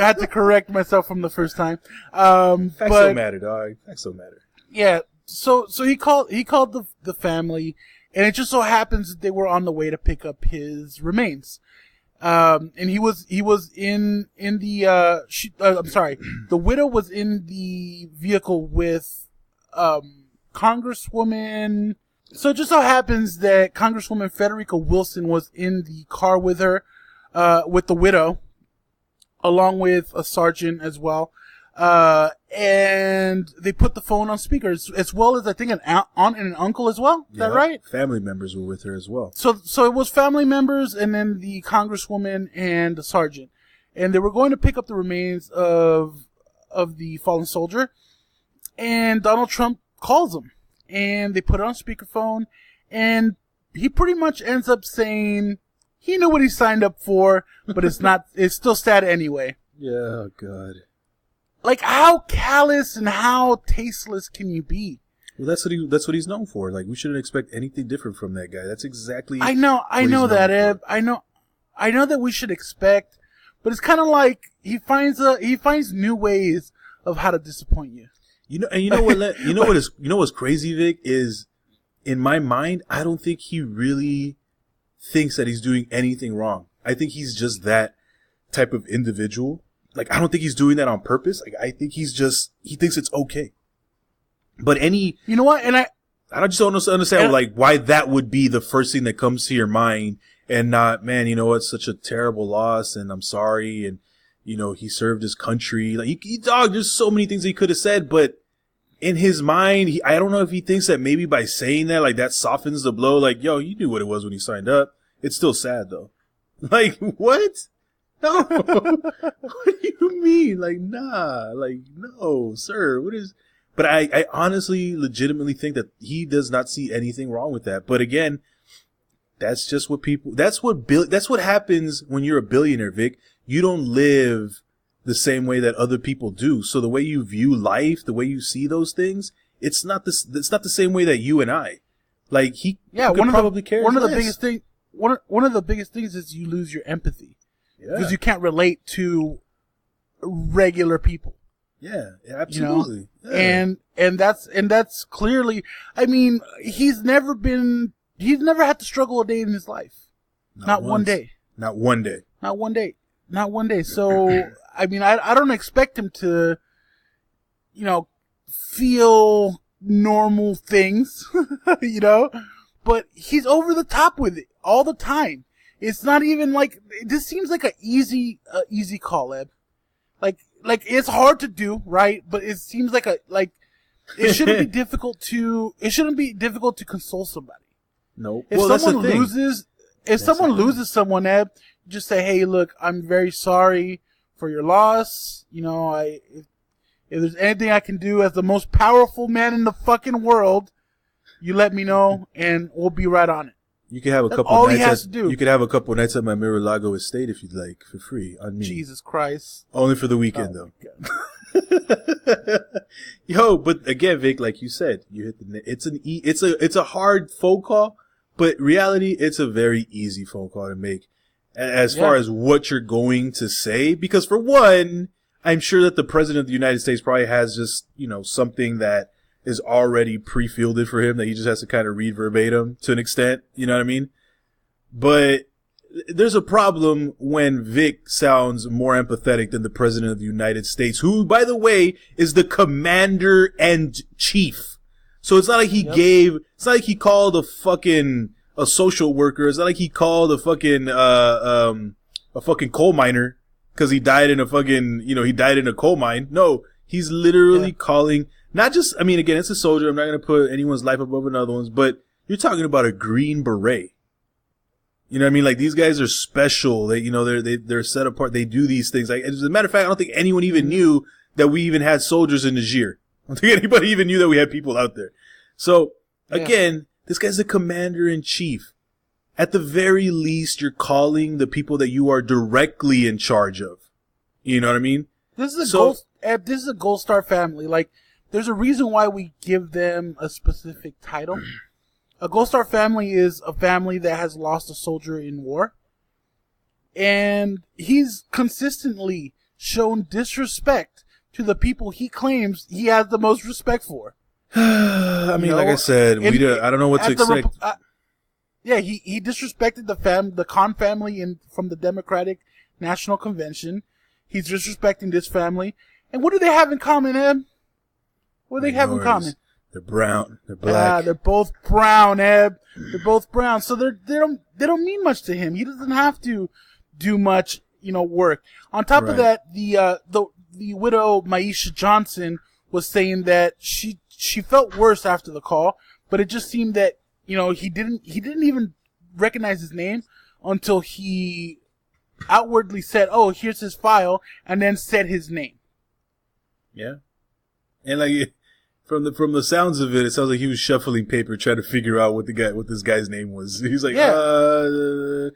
had to correct myself from the first time. Facts don't matter, dog. Facts don't matter. Yeah. So he called the family, and it just so happens that they were on the way to pick up his remains. And he was in the the widow was in the vehicle with Congresswoman. So it just so happens that Congresswoman Federica Wilson was in the car with her, with the widow, along with a sergeant as well. And they put the phone on speaker, as well as I think an aunt and an uncle as well. Is that right? Family members were with her as well. So it was family members and then the Congresswoman and the sergeant. And they were going to pick up the remains of the fallen soldier. And Donald Trump calls them. And they put it on speakerphone. And he pretty much ends up saying he knew what he signed up for, but it's still sad anyway. Yeah, oh God. Like, how callous and how tasteless can you be? Well, that's what he's known for. Like, we shouldn't expect anything different from that guy. That's exactly. I know that, Eb. I know that we should expect, but it's kind of like he finds new ways of how to disappoint you. You know what's crazy, Vic, is in my mind, I don't think he really thinks that he's doing anything wrong. I think he's just that type of individual. Like, I don't think he's doing that on purpose. Like, I think he thinks it's okay. But you know what? And I just don't understand like why that would be the first thing that comes to your mind and not, man, it's such a terrible loss and I'm sorry. And, he served his country. Like, there's so many things he could have said, but in his mind, I don't know if he thinks that maybe by saying that, like, that softens the blow. Like, yo, you knew what it was when you signed up. It's still sad though. Like, what? No. What do you mean? Like, nah. Like, no, sir. What is... But I honestly, legitimately think that he does not see anything wrong with that. But again, that's just what people... That's what happens when you're a billionaire, Vic. You don't live the same way that other people do. So the way you view life, the way you see those things, it's not the same way that you and I. Like, he could probably care less. One of the biggest things is you lose your empathy. Yeah. Because you can't relate to regular people. Yeah, absolutely. You know? Yeah. And that's clearly, I mean, he's never had to struggle a day in his life. Not one day. Not one day. Not one day. Not one day. So, I mean, I don't expect him to, you know, feel normal things, you know, but he's over the top with it all the time. It's not even like, this seems like an easy call, Eb. Like it's hard to do, right? But it seems like it shouldn't be difficult to console somebody. No. If someone loses someone, Eb, just say, hey, look, I'm very sorry for your loss. You know, if there's anything I can do as the most powerful man in the fucking world, you let me know and we'll be right on it. You could have a couple nights. He has to do. You could have a couple nights at my Mar-a-Lago estate if you'd like, for free on me. Jesus Christ! Only for the weekend, though. Yo, but again, Vic, like you said, you hit the. It's a hard phone call, but reality, it's a very easy phone call to make, as far as what you're going to say. Because for one, I'm sure that the president of the United States probably has just something that is already pre-fielded for him that he just has to kind of read verbatim to an extent. You know what I mean? But there's a problem when Vic sounds more empathetic than the president of the United States, who, by the way, is the commander and chief. So it's not like it's not like he called a social worker. It's not like he called a fucking coal miner because he died in a coal mine. No, he's literally calling. Not just, I mean, again, it's a soldier. I'm not going to put anyone's life above another one's, but you're talking about a Green Beret. You know what I mean? Like, these guys are special. They're set apart. They do these things. Like, as a matter of fact, I don't think anyone even knew that we even had soldiers in Niger. I don't think anybody even knew that we had people out there. So, again, this guy's the commander-in-chief. At the very least, you're calling the people that you are directly in charge of. You know what I mean? This is a Gold Star family. Like, there's a reason why we give them a specific title. A Gold Star family is a family that has lost a soldier in war. And he's consistently shown disrespect to the people he claims he has the most respect for. I mean, like I said, I don't know what to expect. He disrespected the Khan family from the Democratic National Convention. He's disrespecting this family. And what do they have in common, Ed? What do they have in common? They're brown. They're black. They're both brown, Eb. They're both brown. So they don't mean much to him. He doesn't have to do much, work. On top of that, the widow Maisha Johnson was saying that she felt worse after the call, but it just seemed that, he didn't even recognize his name until he outwardly said, "Oh, here's his file," and then said his name. Yeah. And like, from the sounds of it, it sounds like he was shuffling paper trying to figure out what this guy's name was. He's like, LaDavid?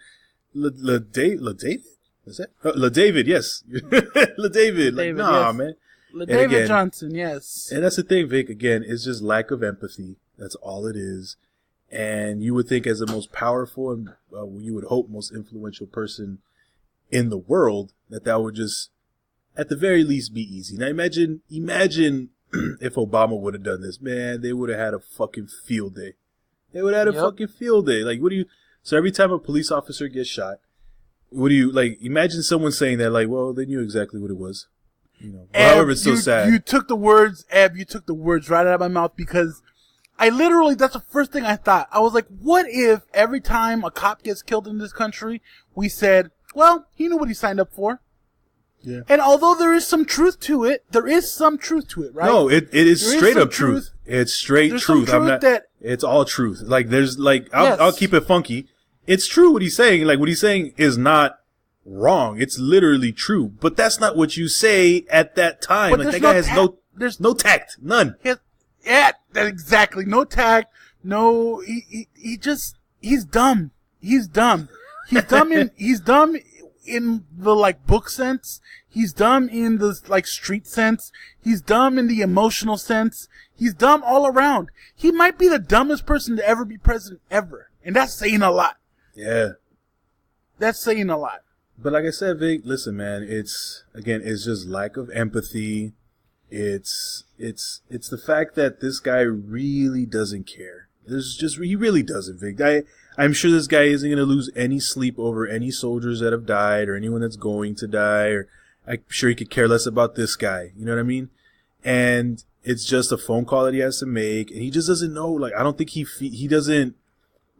Is that? LaDavid, yes. LaDavid. Like, nah, yes. Man. LaDavid Johnson, yes. And that's the thing, Vic, again, it's just lack of empathy. That's all it is. And you would think as the most powerful and you would hope most influential person in the world that would just, at the very least, be easy. Now imagine if Obama would have done this, man, they would have had a fucking field day. They would have had a fucking field day. Like, so every time a police officer gets shot, imagine someone saying that, like, well, they knew exactly what it was. However, it's so sad. You took the words right out of my mouth, because that's the first thing I thought. I was like, what if every time a cop gets killed in this country, we said, well, he knew what he signed up for. Yeah. And although there is some truth to it, right? No, it is straight up truth. It's straight truth. It's all truth. Like, I'll keep it funky. it's true what he's saying. Like, what he's saying is not wrong. It's literally true. But that's not what you say at that time. Like, that guy has there's no tact. None. Yeah, exactly. No tact. No, he's dumb. He's dumb. He's dumb in the, like, book sense. He's dumb in the, like, street sense. He's dumb in the emotional sense. He's dumb all around. He might be the dumbest person to ever be president ever. And that's saying a lot. Yeah. That's saying a lot. But like I said, Vic, listen, man, it's just lack of empathy. It's the fact that this guy really doesn't care. He really doesn't, Vic. I'm sure this guy isn't going to lose any sleep over any soldiers that have died or anyone that's going to die, or I'm sure he could care less about this guy. You know what I mean? And it's just a phone call that he has to make, and he just doesn't know. Like, I don't think he doesn't,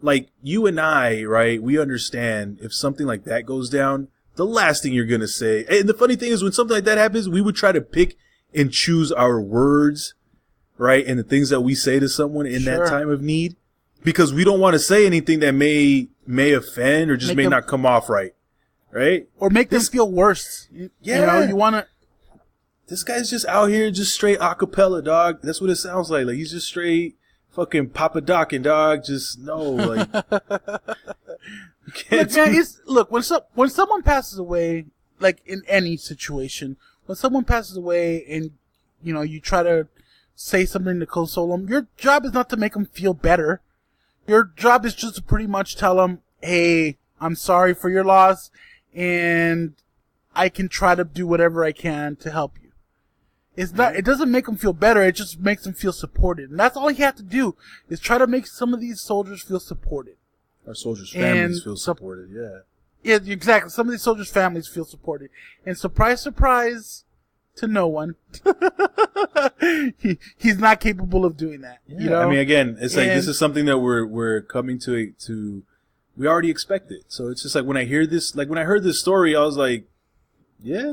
like, you and I, right? We understand if something like that goes down, the last thing you're going to say. And the funny thing is, when something like that happens, we would try to pick and choose our words, right? And the things that we say to someone in that time of need, because we don't want to say anything that may offend or just may not come off right. Right? Or make them feel worse. You know, you want to. This guy's just out here just straight acapella, dog. That's what it sounds like. Like, he's just straight fucking Papa Doc and dog. Just, no, like. Look, when someone passes away, like in any situation, when someone passes away and, you know, you try to say something to console them, your job is not to make them feel better. Your job is just to pretty much tell them, hey, I'm sorry for your loss, and I can try to do whatever I can to help you. It doesn't make them feel better, it just makes them feel supported. And that's all you have to do, is try to make some of these soldiers feel supported. Our soldiers' families feel supported, yeah. Yeah, exactly. Some of these soldiers' families feel supported. And surprise, surprise, to no one. He's not capable of doing that. Yeah. You know? I mean, again, it's like, this is something that we're coming to, we already expect it. So it's just like, when I heard this story, I was like, yeah.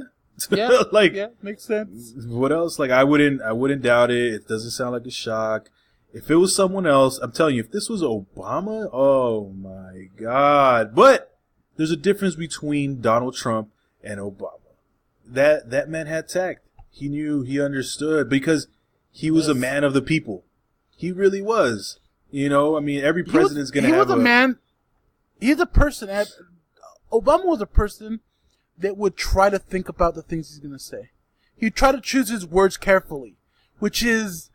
Yeah, like, yeah, makes sense. What else? Like, I wouldn't doubt it. It doesn't sound like a shock. If it was someone else, I'm telling you, if this was Obama, oh my God. But there's a difference between Donald Trump and Obama. That man had tact. He knew, he understood, because he was a man of the people. He really was. You know, I mean, every president's going to have he's a person. Obama was a person that would try to think about the things he's going to say. He'd try to choose his words carefully, which is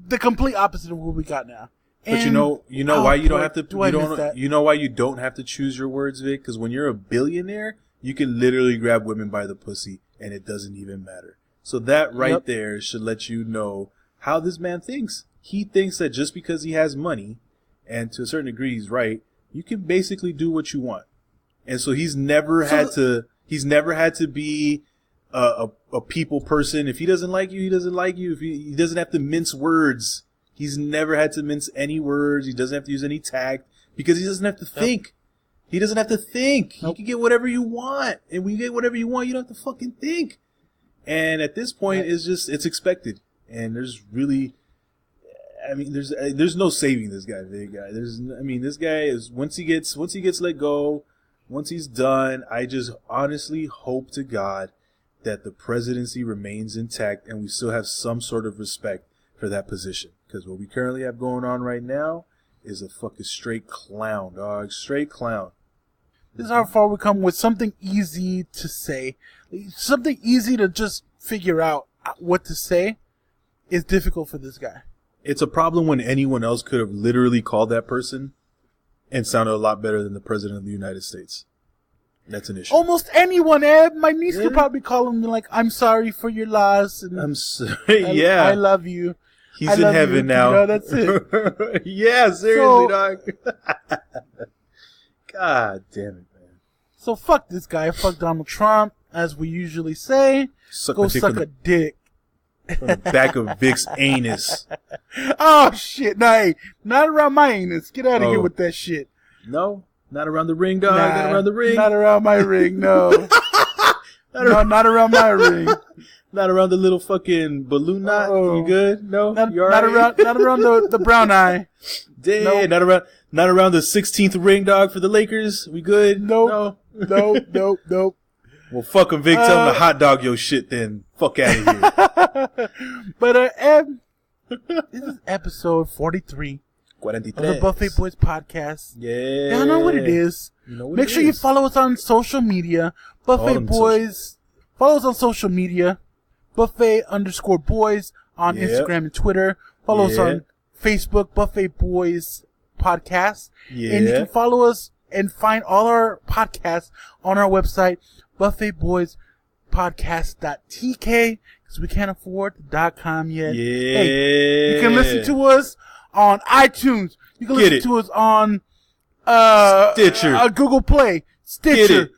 the complete opposite of what we got now. But you know why you don't have to. You know why you don't have to choose your words, Vic? Because when you're a billionaire, you can literally grab women by the pussy, and it doesn't even matter. So that there should let you know how this man thinks. He thinks that just because he has money, and to a certain degree he's right, you can basically do what you want. And so he's never had to be a people person. If he doesn't like you, he doesn't like you. If he doesn't have to mince words. He's never had to mince any words. He doesn't have to use any tact, because he doesn't have to think. He doesn't have to think. You can get whatever you want. And when you get whatever you want, you don't have to fucking think. And at this point, it's expected. And there's no saving this guy, big guy. This guy is, once he gets let go, once he's done, I just honestly hope to God that the presidency remains intact and we still have some sort of respect for that position. Because what we currently have going on right now is a fucking straight clown, dog. Straight clown. This is how far we come with something easy to say. Something easy to just figure out what to say is difficult for this guy. It's a problem when anyone else could have literally called that person and sounded a lot better than the president of the United States. That's an issue. Almost anyone, Ed. My niece could probably call him like, I'm sorry for your loss. And I'm sorry. Yeah. I love you. He's in heaven now. You know, that's it. Yeah, seriously, dog. God damn it, man. So fuck this guy. Fuck Donald Trump, as we usually say. Go suck a dick. From the back of Vic's anus. Oh, shit. No, hey, not around my anus. Get out of here with that shit. No? Not around the ring, dog? Not around the ring? Not around my ring, no. Not around my ring. Not around the little fucking balloon knot. You good? No, not right? not around the brown eye. Damn, nope. Not around the 16th ring, dog, for the Lakers. We good? Nope. Nope. Well, fuck him, Vic. Tell him to hot dog your shit. Then fuck out of here. But Eb, this is episode 43 of the Buffet Boys Podcast. Yeah, I know what it is. Make sure you follow us on social media. Buffet Boys. Follow us on social media. Buffet_boys on Instagram and Twitter. Follow us on Facebook, Buffet Boys Podcast. And you can follow us and find all our podcasts on our website, BuffetboysPodcast.tk, because we can't afford the .com yet. Yeah. Hey, you can listen to us on iTunes. You can listen to us on Stitcher, Google Play, Stitcher,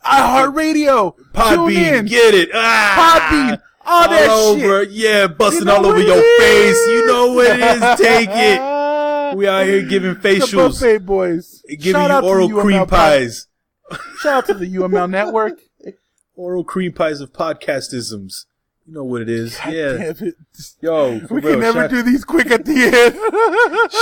iHeartRadio, Podbean, get it, Podbean, all that over, shit. Yeah, busting all over your face. You know what it is. Take it. We out here giving facials. The Buffet Boys. Giving you oral cream pies. Shout out to the UML Network. Oral cream pies of podcastisms. You know what it is. God yeah. Damn it. Yo, we can never do these quick at the end.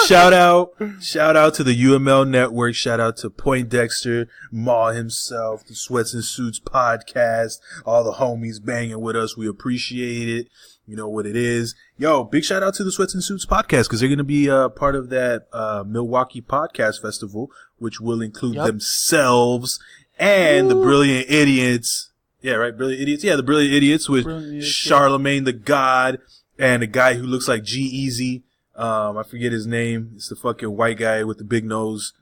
Shout out to the UML Network. Shout out to Poindexter, Ma himself, the Sweats and Suits podcast, all the homies banging with us. We appreciate it. You know what it is. Yo, big shout out to the Sweats and Suits podcast because they're going to be part of that Milwaukee Podcast Festival, which will include themselves and the Brilliant Idiots. Yeah, right. Brilliant Idiots. Yeah, the Brilliant Idiots with Charlemagne the God and a guy who looks like G-Eazy. I forget his name. It's the fucking white guy with the big nose.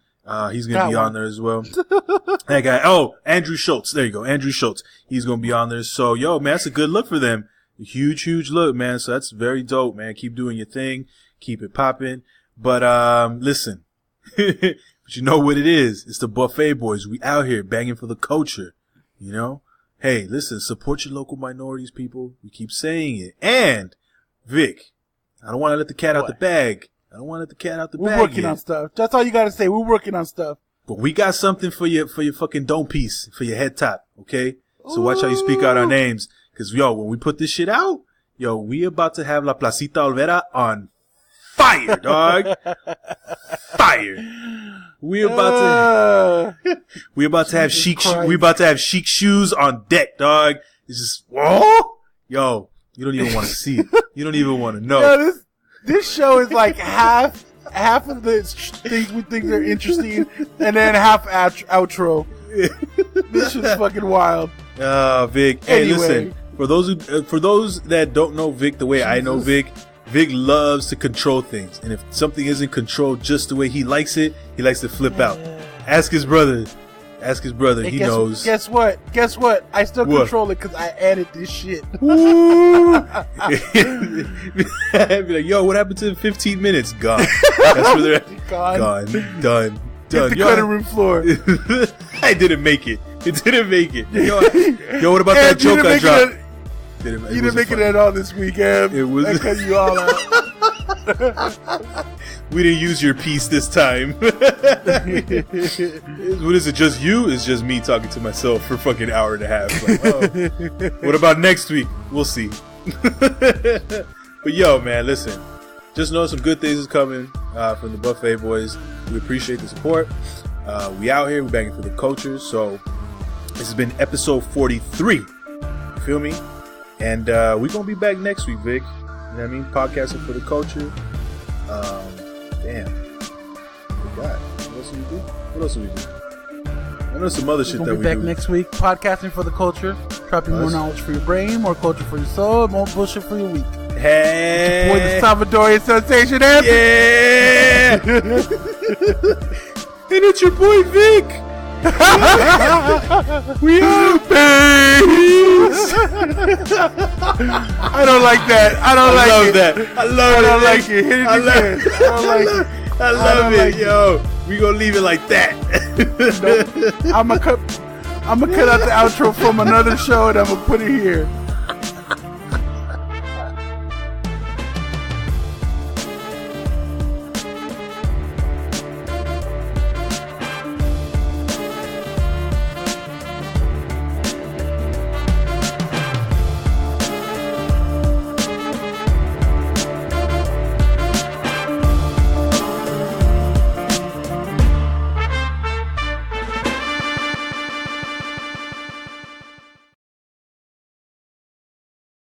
He's going to be on there as well. That guy. Oh, Andrew Schultz. There you go. Andrew Schultz. He's going to be on there. So, yo, man, that's a good look for them. A huge, huge look, man. So that's very dope, man. Keep doing your thing. Keep it popping. But, listen, but you know what it is. It's the Buffet Boys. We out here banging for the culture, you know? Hey, listen, support your local minorities, people. We keep saying it. And, Vic, I don't want to let the cat out the bag. We're working on stuff. That's all you got to say. We're working on stuff. But we got something for your fucking dome piece, for your head top, okay? So watch how you speak out our names. Cause yo, when we put this shit out, yo, we about to have La Placita Olvera on fire, dog. Fire. We about to have chic shoes on deck, dog. It's just, whoa, yo, you don't even want to see it. You don't even want to know. Yo, this show is like half of the things we think are interesting, and then half outro. This shit's fucking wild. Vic. Hey, listen. For those that don't know Vic the way I know Vic loves to control things. And if something isn't controlled just the way he likes it, he likes to flip out. Ask his brother. Hey, he knows. Guess what? I still control it because I added this shit. Be like, yo, what happened to 15 minutes? Gone. That's where they're at. Gone. Done. Hit the cutting room floor. I didn't make it. It didn't make it. Yo, what about that joke I dropped? You didn't make it at all this week, Em. I cut you all out. We didn't use your piece this time. What is it? Just you? It's just me talking to myself for fucking hour and a half. Like, what about next week? We'll see. But yo, man, listen. Just know some good things is coming from the Buffet Boys. We appreciate the support. We out here. We're banging for the culture. So this has been episode 43. You feel me? And we're going to be back next week, Vic. You know what I mean? Podcasting for the culture. Damn. Forgot. What else do we do? I know some other shit that we do. We'll be back next week. Podcasting for the culture. Dropping more knowledge for your brain, more culture for your soul, more bullshit for your week. Hey. Boy, the Salvadorian sensation, Em. Yeah. And it's your boy, Vic. We are babes. I don't like that. I love that. I don't like it. Hit it again. I love it, yo. We gonna leave it like that. Nope. I'm gonna cut out the outro from another show and I'm gonna put it here.